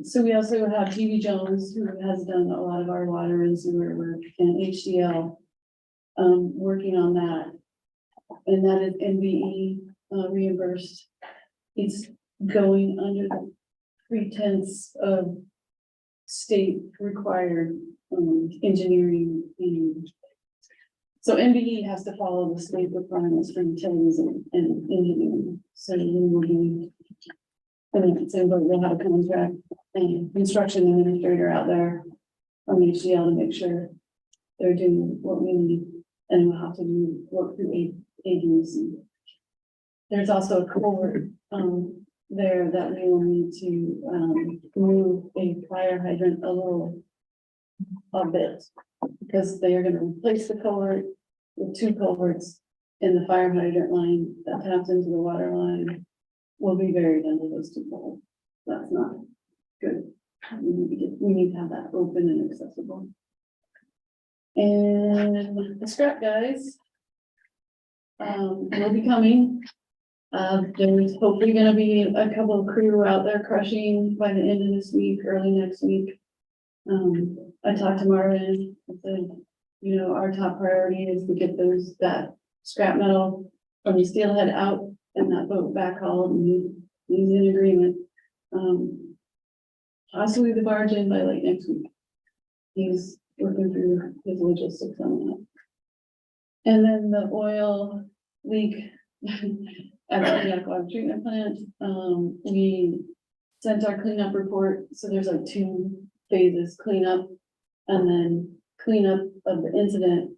So we also have TV Jones, who has done a lot of our water and sewer work, and HDL, working on that. And that is NVE reimbursed. It's going under the pretense of state required engineering. So NVE has to follow the state requirements for utilities and engineering. So we will be. So we'll have a contract and construction administrator out there from HDL to make sure they're doing what we need, and we'll have to do work through agency. There's also a culvert there that we will need to move a fire hydrant a bit, because they are going to replace the culvert with 2 culverts, and the fire hydrant line that taps into the water line will be buried under those 2 poles. That's not good. We need to have that open and accessible. And the scrap guys will be coming. There's hopefully gonna be a couple of crew out there crushing by the end of this week, early next week. I talked to Marvin, I said, our top priority is to get that scrap metal from the steelhead out and that boat back hauled, and he's in agreement. Possibly the barge in by late next week. He's working through his logistics on that. And then the oil leak at the Yak Water Treatment Plant, we sent our cleanup report. So there's like 2 phases: cleanup and then cleanup of the incident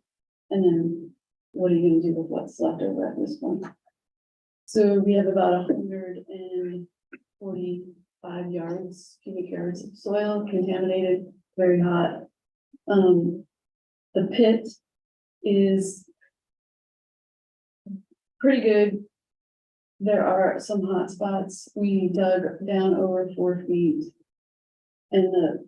And then what are you gonna do with what's left over at this point? So we have about 145 cubic yards of soil contaminated, very hot. The pit is pretty good. There are some hot spots. We dug down over 4 feet. And the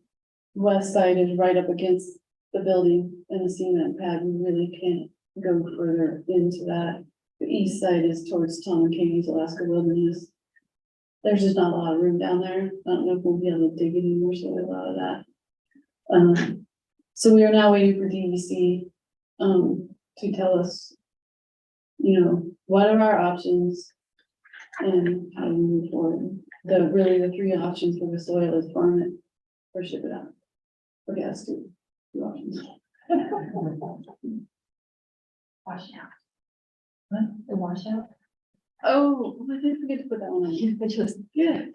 west side is right up against the building and the cement pad. We really can't go further into that. The east side is towards Tom and Katie's Alaska Wilderness. There's just not a lot of room down there. I don't know if we'll be able to dig any more soil out of that. So we are now waiting for DEC to tell us, you know, what are our options and how to move forward. Really the 3 options for the soil is farm it or ship it out. Okay, that's 2 options. Washout. What? The washout? Oh, I did forget to put that one on. Which was. Yeah.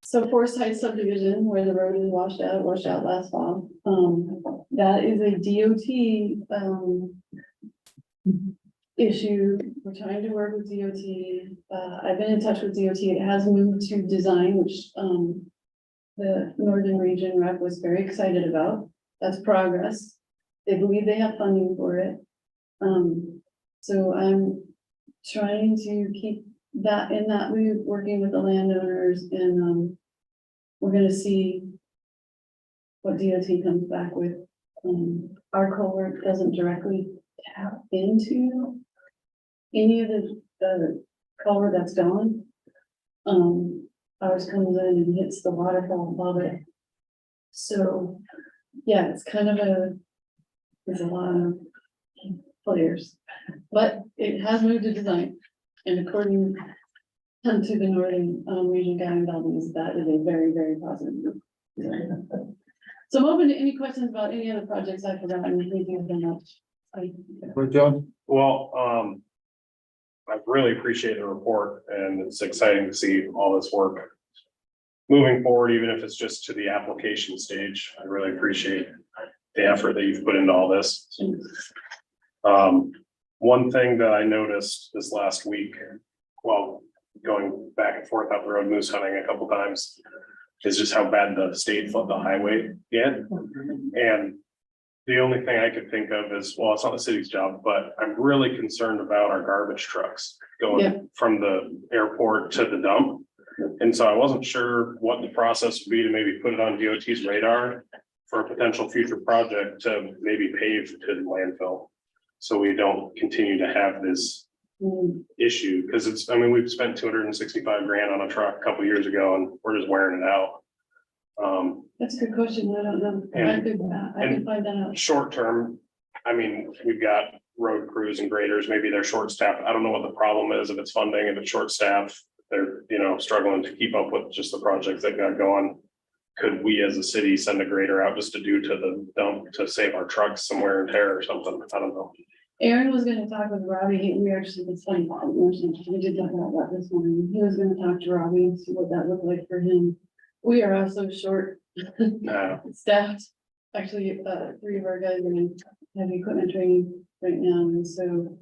So Forest Heights subdivision where the road is washed out last fall. That is a DOT, issue. We're trying to work with DOT. I've been in touch with DOT. It has moved to design, which, the Northern Region rep was very excited about. That's progress. They believe they have funding for it. So I'm trying to keep that in that loop, working with the landowners, and we're gonna see what DOT comes back with. Our culvert doesn't directly tap into any of the culvert that's going. Ours comes in and hits the waterfall above it. So, yeah, it's kind of there's a lot of players, but it has moved to design. And according to the Northern Region Guiding Buildings, that is a very, very positive move. So I'm open to any questions about any other projects I've forgotten. Thank you very much. John? Well, I really appreciate the report and it's exciting to see all this work moving forward, even if it's just to the application stage. I really appreciate the effort that you've put into all this. One thing that I noticed this last week, well, going back and forth up the road moose hunting a couple times, is just how bad the state flooded the highway yet. And the only thing I could think of is, well, it's not the city's job, but I'm really concerned about our garbage trucks going from the airport to the dump. And so I wasn't sure what the process would be to maybe put it on DOT's radar for a potential future project to maybe pave to the landfill. So we don't continue to have this issue, because it's, I mean, we've spent 265 grand on a truck a couple years ago and we're just wearing it out. That's a good question. I don't know. I could find that out. Short term, I mean, we've got road crews and graders, maybe they're short staffed. I don't know what the problem is, if it's funding, if it's short staff, they're, you know, struggling to keep up with just the projects they've got going. Could we as a city send a grader out just to do to the dump to save our trucks some wear and tear or something? I don't know. Aaron was gonna talk with Robbie. We actually, it's funny, we did talk about that this morning. He was gonna talk to Robbie and see what that looked like for him. We are also short staffed. Actually, 3 of our guys are in heavy equipment training right now, and so.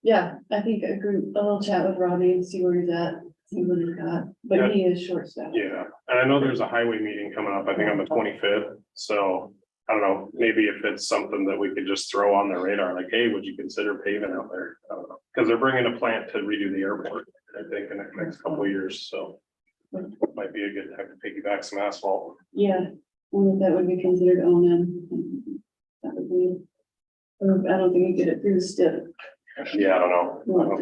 Yeah, I think a little chat with Robbie and see where he's at, see what he's got, but he is short staffed. Yeah, and I know there's a highway meeting coming up, I think on the 25th, so. I don't know, maybe if it's something that we could just throw on the radar, like, hey, would you consider paving out there? I don't know, because they're bringing a plant to redo the airport, I think, in the next couple of years, so. Might be a good time to piggyback some asphalt. Yeah, that would be considered O&M. That would be, I don't think you get it through the STIP. Yeah, I don't know.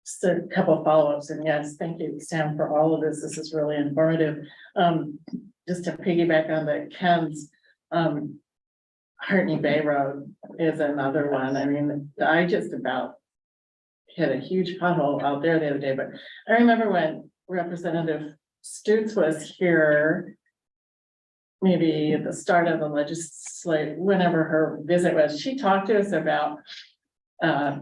Just a couple of follow-ups, and yes, thank you, Sam, for all of this. This is really informative. Just to piggyback on the Ken's, Hartney Bay Road is another one. I mean, I just about hit a huge pothole out there the other day, but I remember when Representative Stutz was here, maybe at the start of the legislature, whenever her visit was, she talked to us about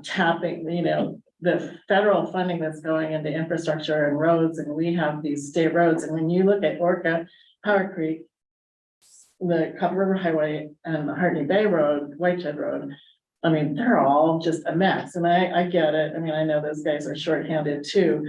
tapping, you know, the federal funding that's going into infrastructure and roads, and we have these state roads, and when you look at Orca, Power Creek, the Copper River Highway and the Hartney Bay Road, Whitehead Road, I mean, they're all just a mess, and I get it. I mean, I know those guys are shorthanded too.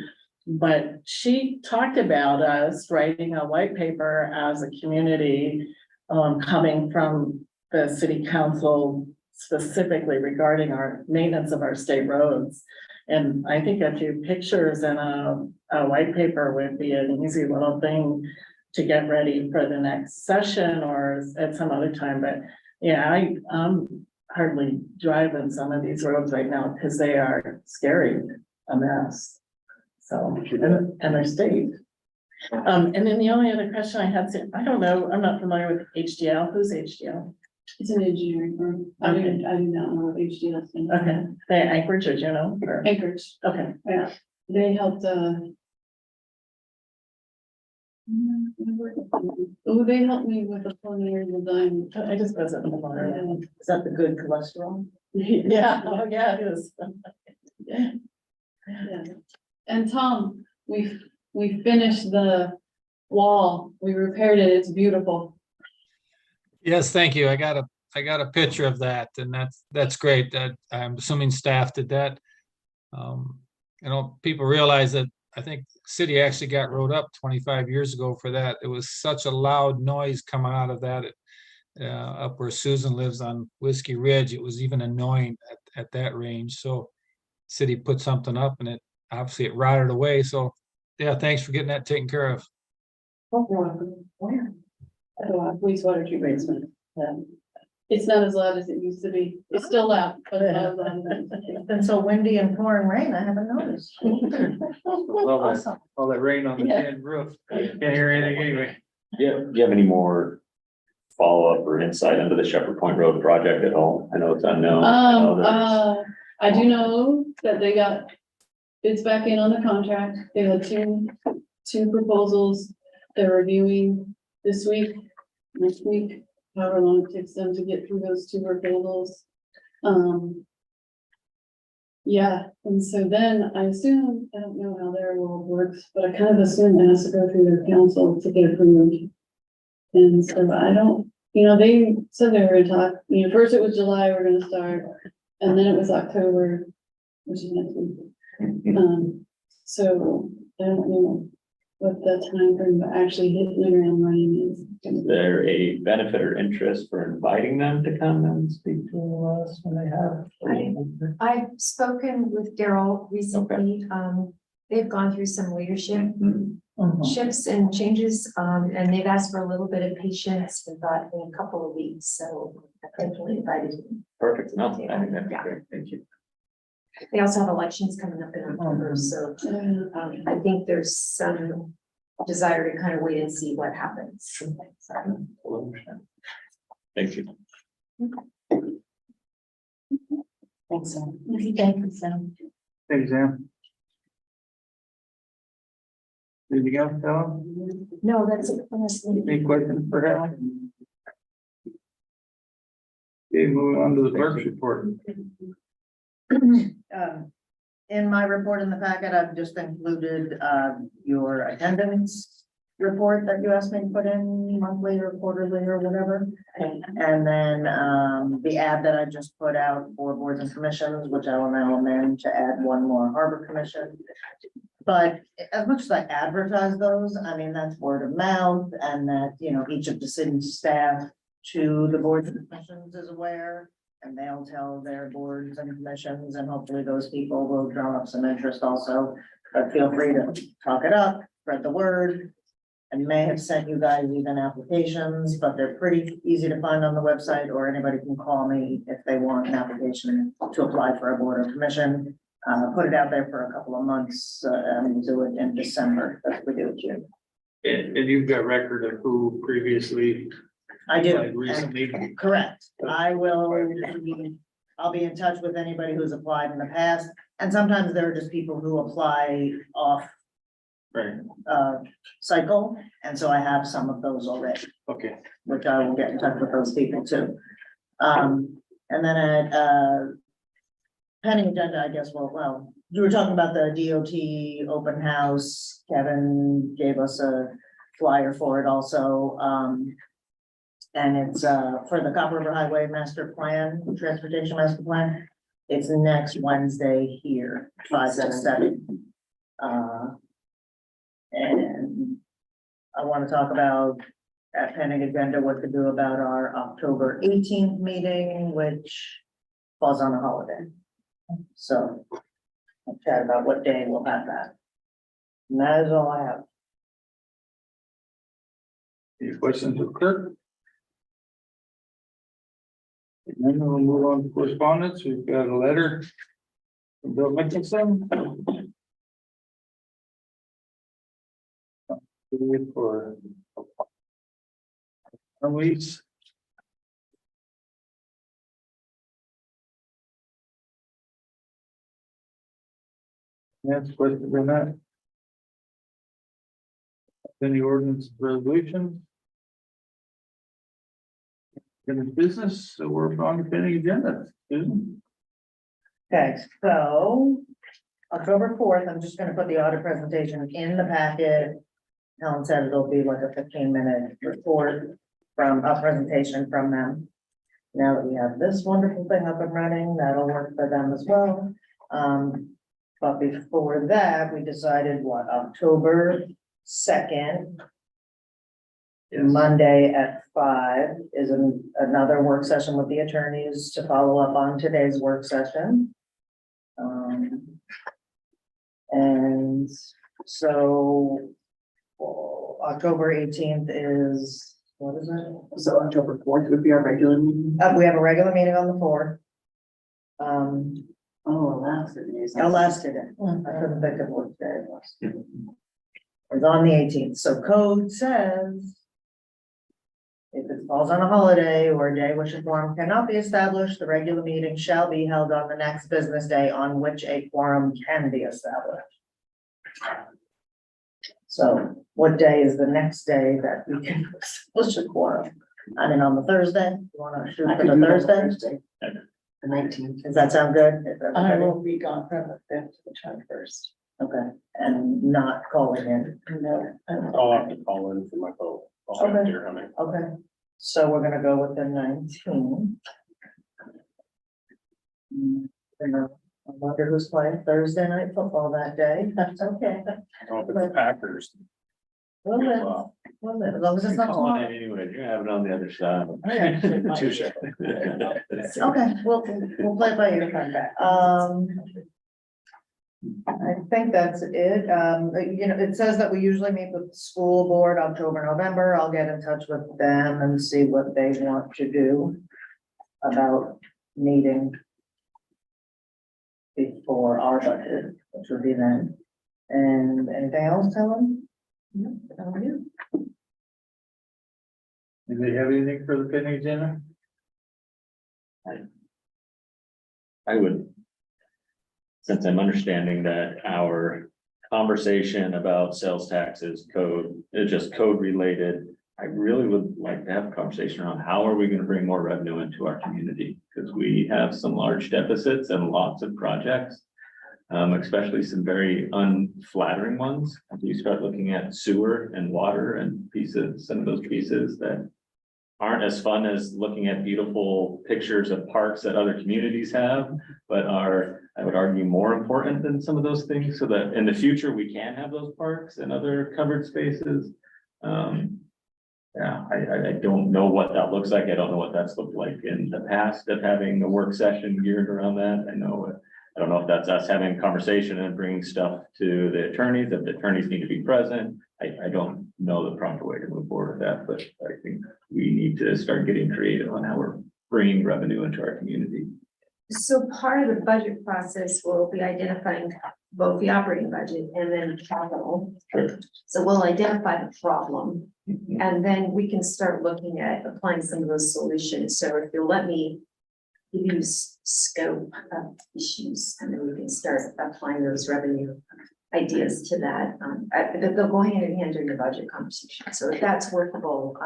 But she talked about us writing a white paper as a community, coming from the city council specifically regarding our maintenance of our state roads. And I think a few pictures and a white paper would be an easy little thing to get ready for the next session or at some other time. But yeah, I'm hardly driving some of these roads right now because they are scary, a mess. So, and they're state. And then the only other question I had, I don't know, I'm not familiar with HDL. Who's HDL? It's an engineering firm. I do not know what HDL is. Okay, they Anchorage or Juneau? Or- Anchorage. Okay, Yeah, they helped, oh, they helped me with the preliminary design. I just wasn't familiar. Yeah. Is that the good cholesterol? Yeah, oh yeah, it is. Yeah. And Tom, we finished the wall. We repaired it. It's beautiful. Yes, thank you. I got a picture of that, and that's great. I'm assuming staff did that. People realize that I think city actually got wrote up 25 years ago for that. It was such a loud noise coming out of that up where Susan lives on Whiskey Ridge. It was even annoying at that range. So city put something up, and it rotted away. So yeah, thanks for getting that taken care of. Where? Wastewater treatment basement. It's not as loud as it used to be. It's still loud, but it's not as loud as it used to be. It's been so windy and pouring rain, I haven't noticed. Awesome. All that rain on the tin roof, can't hear anything anyway. Do you have any more follow-up or insight into the Shepherd Point Road project at all? I know it's unknown. I do know that they got bids back in on the contract. They had two proposals. They're reviewing this week, next week, however long it takes them to get through those two proposals. Yeah, and so then I assume, I don't know how their world works, but I kind of assume it has to go through their council to get approved. And so I don't, they said they were gonna talk, first it was July, we're gonna start, and then it was October, which is next week. So I don't know what the time frame of actually hitting the ground running is. Is there a benefit or interest for inviting them to come and speak to us when they have? I've spoken with Daryl recently. They've gone through some leadership shifts and changes, and they've asked for a little bit of patience. We thought in a couple of weeks, so I definitely invited him. Perfect. No, I think that'd be great. Thank you. They also have elections coming up in October, so I think there's some desire to kind of wait and see what happens. Thank you. Thanks, Sam. Thank you, Sam. Thanks, Sam. Anything else, Tom? No, that's it. Any questions for him? Okay, moving on to the clerk's report. In my report in the packet, I've just included, your attendance report that you asked me to put in monthly or quarterly or whatever. And then, the ad that I just put out for boards and commissions, which I will now amend to add one more harbor commission. But as much as I advertise those, I mean, that's word of mouth, and that, each of the city staff to the boards and commissions is aware. And they'll tell their boards and commissions, and hopefully those people will drum up some interest also. But feel free to talk it up, spread the word. I may have sent you guys even applications, but they're pretty easy to find on the website, or anybody can call me if they want an application to apply for a board or commission. Put it out there for a couple of months, and do it in December. That's what we do in June. And you've got record of who previously. I do. applied recently. Correct. I'll be in touch with anybody who's applied in the past, and sometimes there are just people who apply off Right, cycle, and so I have some of those already, okay. which I will get in touch with those people too. And then at pending agenda, I guess, well, you were talking about the DOT open house. Kevin gave us a flyer for it also. And it's for the Copper River Highway Master Plan, Transportation Master Plan. It's next Wednesday here, 5 to 7. And I want to talk about at pending agenda what to do about our October 18th meeting, which falls on a holiday. So I'll chat about what day we'll have that. And that is all I have. Any questions of clerk? And then we'll move on to correspondence. We've got a letter from Bill Mickelson. For release. That's questions on that. Any ordinance resolutions? In the business, so we're on the pending agenda. Susan? Okay, so October 4th, I'm just gonna put the audit presentation in the packet. Helen said it'll be like a 15-minute report from a presentation from them. Now that we have this wonderful thing up and running, that'll work for them as well. But before that, we decided what, October 2nd. Monday at 5 is another work session with the attorneys to follow up on today's work session. And so October 18th is, what is it? So October 4th would be our regular meeting. We have a regular meeting on the 4th. Last day. Last day. I couldn't think of what day it was. It's on the 18th. So code says if it falls on a holiday or a day which a quorum cannot be established, the regular meeting shall be held on the next business day on which a quorum can be established. So what day is the next day that we can establish a quorum? I mean, on the Thursday, you wanna shoot I for could the do that Thursday? The 19th. Does that sound good? I will be gone from the 5th to the 21st. Okay, and not calling in. No. I'll have to call in for my vote. I'll have Okay. deer hunting. Okay, so we're gonna go with the 19th. I wonder who's playing Thursday night football that day. That's okay. Oh, if it's the Packers. Well, then, Well, well, then, as long as it's not Calling tomorrow. it anyway, you're gonna have it on the other side. I actually might. Touche. Okay, we'll play it by ear. I think that's it. You know, it says that we usually meet with the school board October, November. I'll get in touch with them and see what they want to do about meeting before our budget, which would be then. And anything else, Helen? No, how are you? Do they have anything for the pending agenda? I would, since I'm understanding that our conversation about sales taxes code is just code related, I really would like to have a conversation around how are we going to bring more revenue into our community? Because we have some large deficits and lots of projects, especially some very unflattering ones. If you start looking at sewer and water and pieces, some of those pieces that aren't as fun as looking at beautiful pictures of parks that other communities have, but are, I would argue, more important than some of those things, so that in the future we can have those parks and other covered spaces. Yeah, I don't know what that looks like. I don't know what that's looked like in the past of having a work session geared around that. I don't know if that's us having a conversation and bringing stuff to the attorneys, if the attorneys need to be present. I don't know the proper way to move forward with that, but I think we need to start getting creative on how we're bringing revenue into our community. So part of the budget process will be identifying both the operating budget and then capital. Sure. So we'll identify the problem Mhm. and then we can start looking at applying some of those solutions. So if you'll let me give you scope of issues and then we can start applying those revenue ideas to that. They'll go hand in hand during the budget conversation. So if that's workable,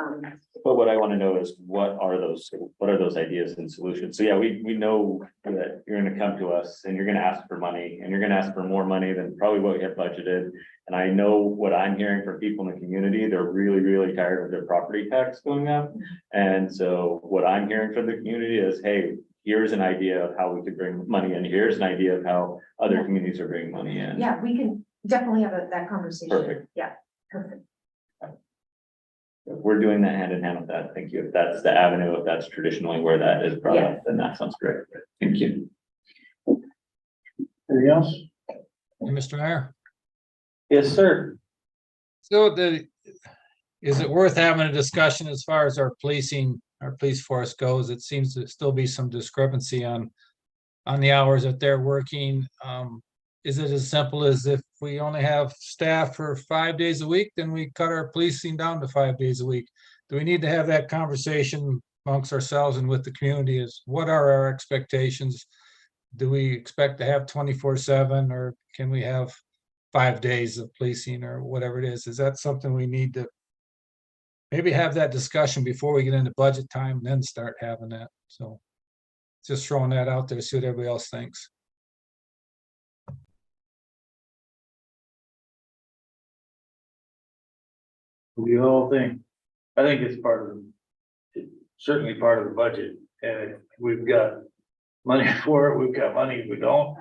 But what I want to know is what are those ideas and solutions? So yeah, we know that you're gonna come to us and you're gonna ask for money and you're gonna ask for more money than probably what we have budgeted. And I know what I'm hearing from people in the community, they're really, really tired of their property tax going up. And so what I'm hearing from the community is, hey, here's an idea of how we could bring money in. Here's an idea of how other communities are bringing money in. yeah, we can definitely have that conversation. Perfect. Yeah, perfect. If we're doing that hand in hand with that, thank you. If that's the avenue, if that's traditionally where that is brought up, then that sounds great. Thank you. Anything else? Mr. Mayor. Yes, sir. So is it worth having a discussion as far as our police force goes? It seems to still be some discrepancy on the hours that they're working. Is it as simple as if we only have staff for 5 days a week, then we cut our policing down to 5 days a week? Do we need to have that conversation amongst ourselves and with the community? Is what are our expectations? Do we expect to have 24/7, or can we have 5 days of policing or whatever it is? Is that something we need to maybe have that discussion before we get into budget time, then start having that? So just throwing that out there, see what everybody else thinks. The whole thing, I think it's certainly part of the budget, and if we've got money for it, we've got money, if we don't,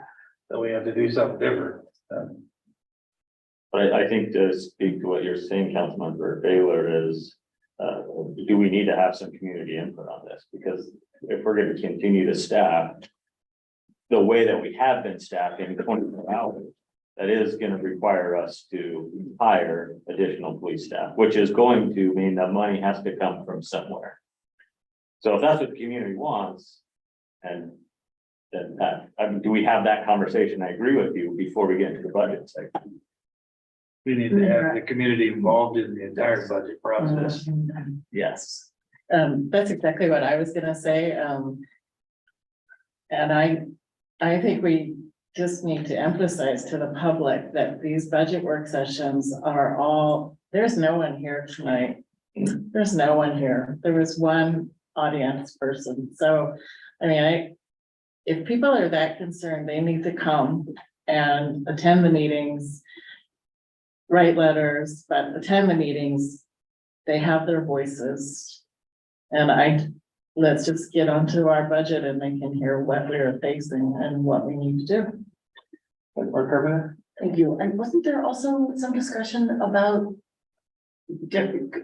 then we have to do something different. But I think to speak to what you're saying, Councilmember Baylor, is do we need to have some community input on this? Because if we're going to continue to staff the way that we have been staffing 24 hours, that is going to require us to hire additional police staff, which is going to mean that money has to come from somewhere. So if that's what the community wants, and then do we have that conversation? I agree with you before we get into the budget section. We need to have the community involved in the entire budget process. Yes. That's exactly what I was gonna say. And I think we just need to emphasize to the public that these budget work sessions are all, there's no one here tonight. There's no one here. There was one audience person. So, I mean, if people are that concerned, they need to come and attend the meetings, write letters, but attend the meetings. They have their voices. And let's just get onto our budget and they can hear what we're facing and what we need to do. Thank you. And wasn't there also some discussion about different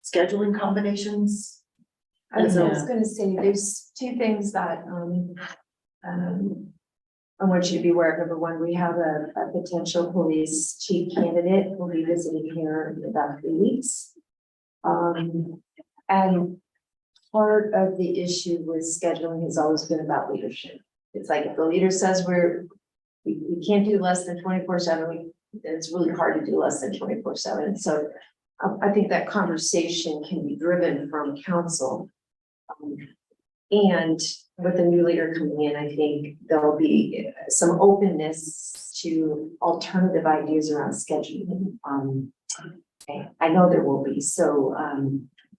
scheduling combinations? I was gonna say, there's two things that, I want you to be aware of. Number one, we have a potential police chief candidate who will be visiting here in about 3 weeks. And part of the issue with scheduling has always been about leadership. It's like if the leader says we can't do less than 24/7, then it's really hard to do less than 24/7. So I think that conversation can be driven from council. And with the new leader coming in, I think there'll be some openness to alternative ideas around scheduling. I know there will be. So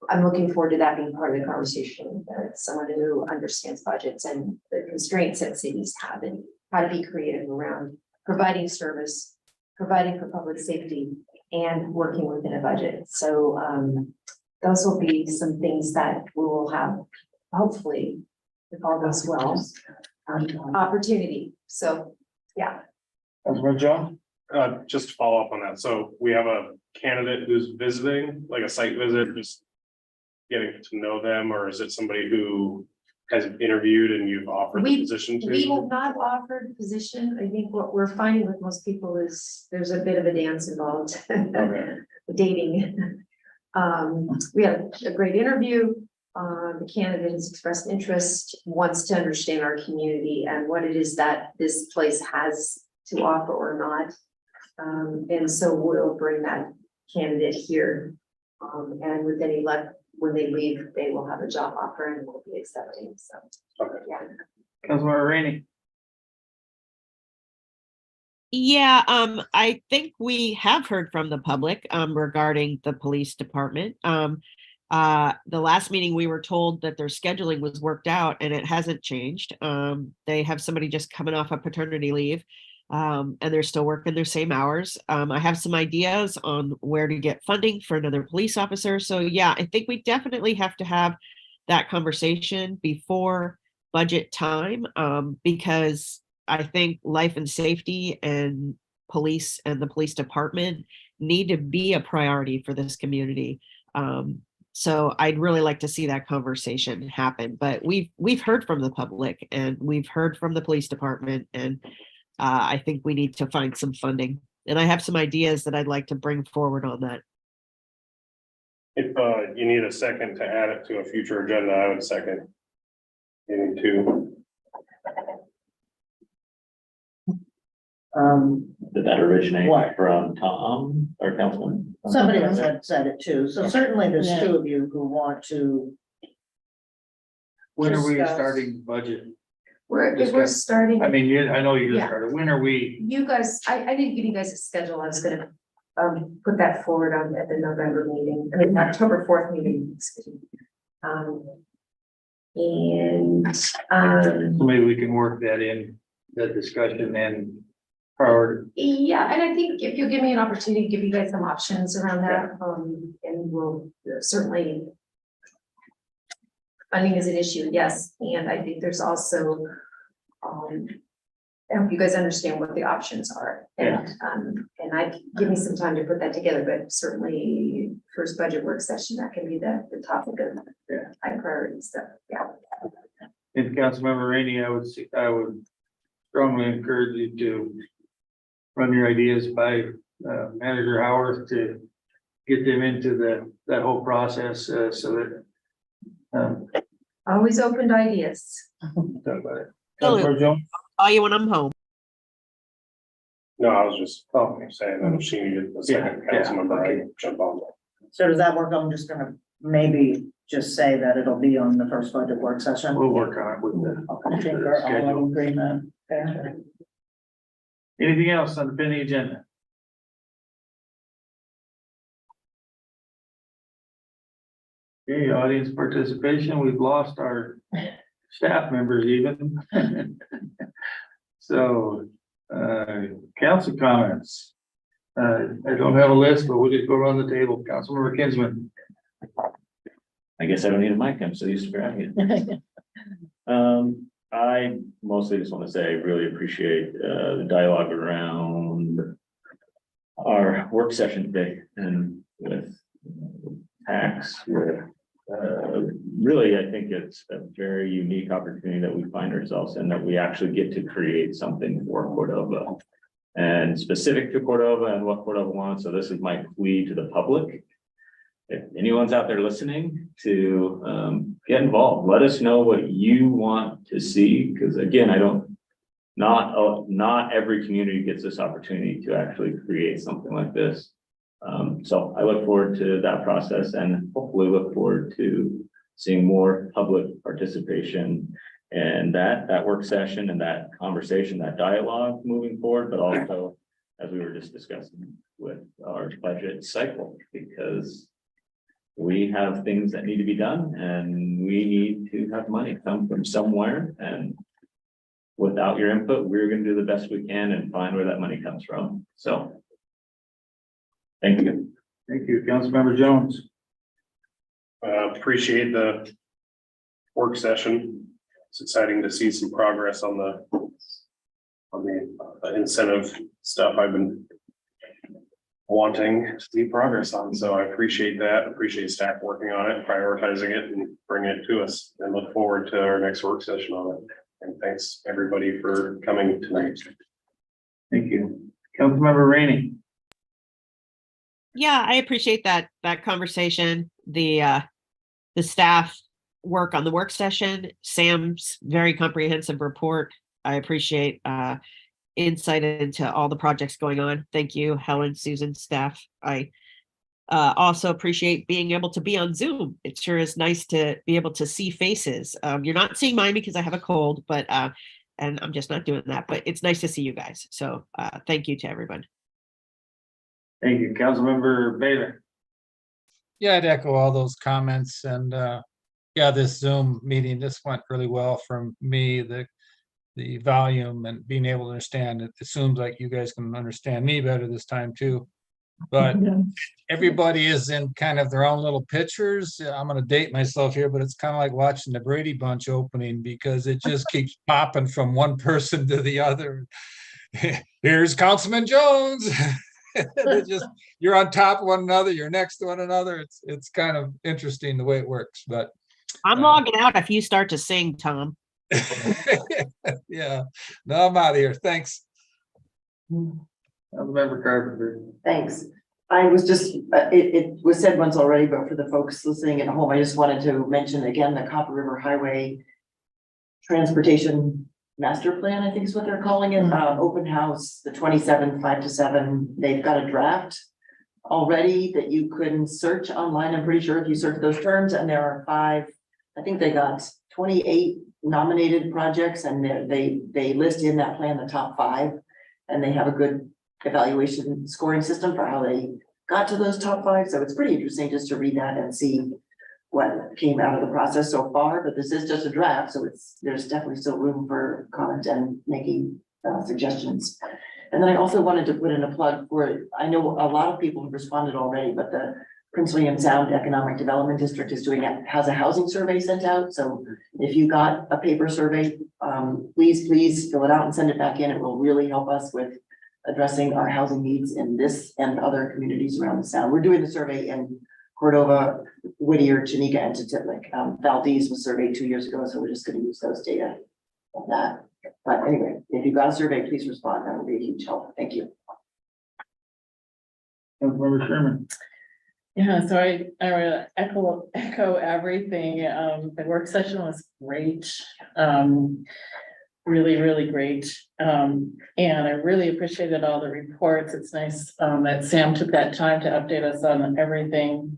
I'm looking forward to that being part of the conversation. Someone who understands budgets and the constraints that cities have and how to be creative around providing service, providing for public safety, and working within a budget. So those will be some things that we will have, hopefully, if all goes well, opportunity. So, yeah. Councilman John? Just to follow up on that. So we have a candidate who's visiting, like a site visit, just getting to know them, or is it somebody who has interviewed and you've offered the position to? We have not offered the position. I think what we're finding with most people is there's a bit of a dance involved. Okay. Dating. We had a great interview. The candidate has expressed interest, wants to understand our community and what it is that this place has to offer or not. And so we'll bring that candidate here. And with any luck, when they leave, they will have a job offer and will be accepting. So, Okay. yeah. Councilmember Rainey? Yeah, I think we have heard from the public regarding the police department. The last meeting we were told that their scheduling was worked out and it hasn't changed. They have somebody just coming off of paternity leave. And they're still working their same hours. I have some ideas on where to get funding for another police officer. So yeah, I think we definitely have to have that conversation before budget time, because I think life and safety and police and the police department need to be a priority for this community. So I'd really like to see that conversation happen, but we've heard from the public and we've heard from the police department, and I think we need to find some funding. And I have some ideas that I'd like to bring forward on that. If you need a second to add it to a future agenda, I would second. Getting to. Did that originate What? from Tom or Councilman? Somebody else had said it too, so certainly there's Yeah. two of you who want to. When are we Discuss. starting budget? We're Discuss. starting. I mean, I know you just Yeah. started. When are we? You guys, I didn't give you guys a schedule. I was gonna put that forward on at the November meeting, I mean, October 4th meeting. Excuse me. So maybe we can work that in, that discussion and priority. Yeah, and I think if you give me an opportunity to give you guys some options around that, and we'll certainly. Funding is an issue, yes, and I think there's also, I hope you guys understand what the options are. And give me some time to put that together, but certainly first budget work session, that can be the topic of high priority stuff, yeah. And Councilmember Rainey, I would strongly encourage you to run your ideas by Manager Howard to get them into that whole process, so that Always open to ideas. talk about it. Hello. Councilmember Jones? Call you when I'm home. No, I was just saying that if she needed a second Yeah, council member, okay. I'd jump on. So does that work? I'm just gonna maybe just say that it'll be on the first budget work session. We'll work on it with the. I think we're all in agreement there. Anything else on the pending agenda? Okay, audience participation, we've lost our staff members even. So, council comments. I don't have a list, but we'll just go around the table. Councilmember Kinsman. I guess I don't need a mic, I'm so used to grabbing it. I mostly just want to say I really appreciate the dialogue around our work session today and with tax. Really, I think it's a very unique opportunity that we find ourselves in, that we actually get to create something for Cordova and specific to Cordova and what Cordova wants. So this is my plea to the public. If anyone's out there listening, to get involved, let us know what you want to see. Because again, not every community gets this opportunity to actually create something like this. So I look forward to that process and hopefully look forward to seeing more public participation and that work session and that conversation, that dialogue moving forward, but also as we were just discussing with our budget cycle, because we have things that need to be done and we need to have money come from somewhere, and without your input, we're going to do the best we can and find where that money comes from. So thank you. Thank you, Councilmember Jones. Appreciate the work session. It's exciting to see some progress on the incentive stuff I've been wanting to see progress on. So I appreciate that. Appreciate staff working on it, prioritizing it and bringing it to us, and look forward to our next work session on it. And thanks everybody for coming tonight. Thank you. Councilmember Rainey. Yeah, I appreciate that conversation, the staff work on the work session, Sam's very comprehensive report. I appreciate insight into all the projects going on. Thank you, Helen, Susan, staff. I also appreciate being able to be on Zoom. It sure is nice to be able to see faces. You're not seeing mine because I have a cold, but and I'm just not doing that, but it's nice to see you guys. So thank you to everyone. Thank you, Councilmember Baylor. Yeah, I'd echo all those comments and, yeah, this Zoom meeting, this went really well from me, the volume and being able to understand it. It seems like you guys can understand me better this time too. But everybody is in kind of their own little pictures. I'm gonna date myself here, but it's kind of like watching the Brady Bunch opening because it just keeps popping from one person to the other. Here's Councilman Jones. They're just, you're on top of one another, you're next to one another. It's kind of interesting the way it works, but I'm logging out if you start to sing, Tom. yeah, no, I'm out of here. Thanks. Councilmember Carpenter. Thanks. I was just, it was said once already, but for the folks listening at home, I just wanted to mention again, the Copper River Highway Transportation Master Plan, I think is what they're calling it, open house, the 27th, 5 to 7. They've got a draft already that you can search online. I'm pretty sure if you search those terms, and there are 5, I think they got 28 nominated projects, and they list in that plan the top 5, and they have a good evaluation scoring system for how they got to those top 5. So it's pretty interesting just to read that and see what came out of the process so far, but this is just a draft, so there's definitely still room for comment and making suggestions. And then I also wanted to put in a plug for, I know a lot of people have responded already, but the Prince William Sound Economic Development District is has a housing survey sent out. So if you got a paper survey, please fill it out and send it back in. It will really help us with addressing our housing needs in this and other communities around the Sound. We're doing the survey in Cordova, Whittier, Chinega, and Titlic. Valdez was surveyed 2 years ago, so we're just going to use those data of that. But anyway, if you've got a survey, please respond. That would be a huge help. Thank you. Councilmember Sherman. Yeah, so I will echo everything. The work session was great. Really great. And I really appreciated all the reports. It's nice that Sam took that time to update us on everything.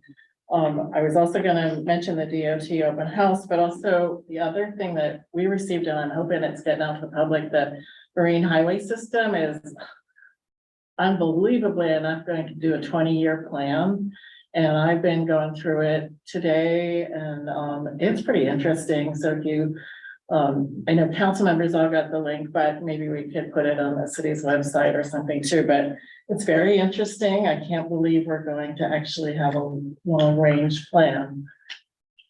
I was also gonna mention the DOT open house, but also the other thing that we received, and I'm hoping it's getting out to the public, that marine highway system is unbelievably enough going to do a 20-year plan. And I've been going through it today, and it's pretty interesting. So if you, I know council members all got the link, but maybe we could put it on the city's website or something too. But it's very interesting. I can't believe we're going to actually have a long-range plan.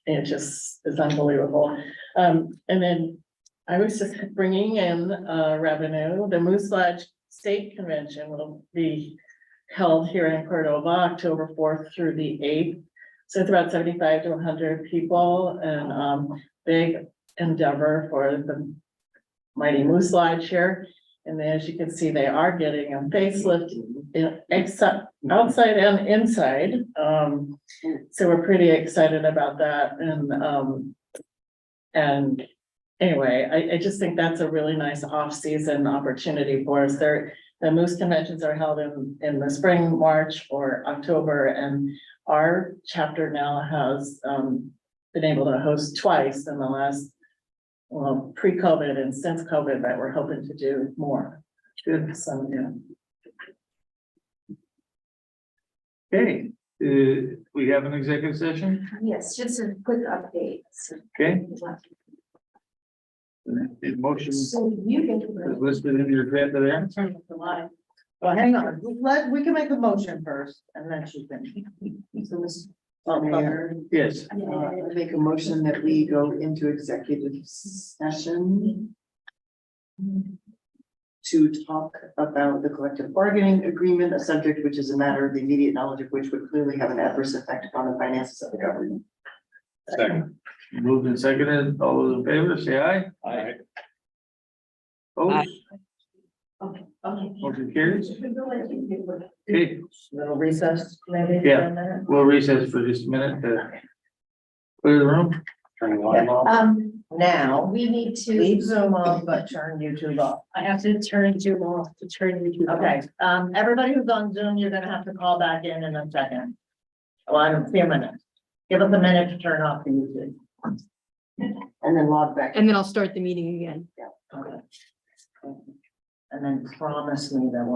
It just is unbelievable. And then I was just bringing in revenue. The Moose Lodge State Convention will be held here in Cordova, October 4th through the 8th. So it's about 75 to 100 people, and big endeavor for the mighty Moose Lodge here. And then, as you can see, they are getting a facelift outside and inside. So we're pretty excited about that. And anyway, I just think that's a really nice off-season opportunity for us. The Moose conventions are held in the spring, March, or October, and our chapter now has been able to host twice in the last, well, pre-COVID and since COVID, but we're hoping to do more. Good, so yeah. Okay, we have an executive session. Yes, just a quick update. Okay. The motion is So you can. listed in your agenda there. Turn off the line. Well, hang on, we can make a motion first, and then she can. So this, Mayor, Yes. I make a motion that we go into executive session to talk about the collective bargaining agreement, a subject which is a matter of the immediate knowledge of which would clearly have an adverse effect upon the finances of the government. Second. Moved and seconded. All those in favor, say aye. Aye. Opposed? Okay. Motion carries. Okay, little recess, maybe. for Yeah. a minute. we'll recess for just a minute to clear the room. Turn the line off. Now, We need leave to, Zoom off, but turn YouTube off. I have to turn Zoom off to turn YouTube off. Okay, everybody who's on Zoom, you're gonna have to call back in a second. Well, in a few minutes. Give us a minute to turn off the YouTube. And then log back. And then I'll start the meeting again. Okay. and then promise me that we're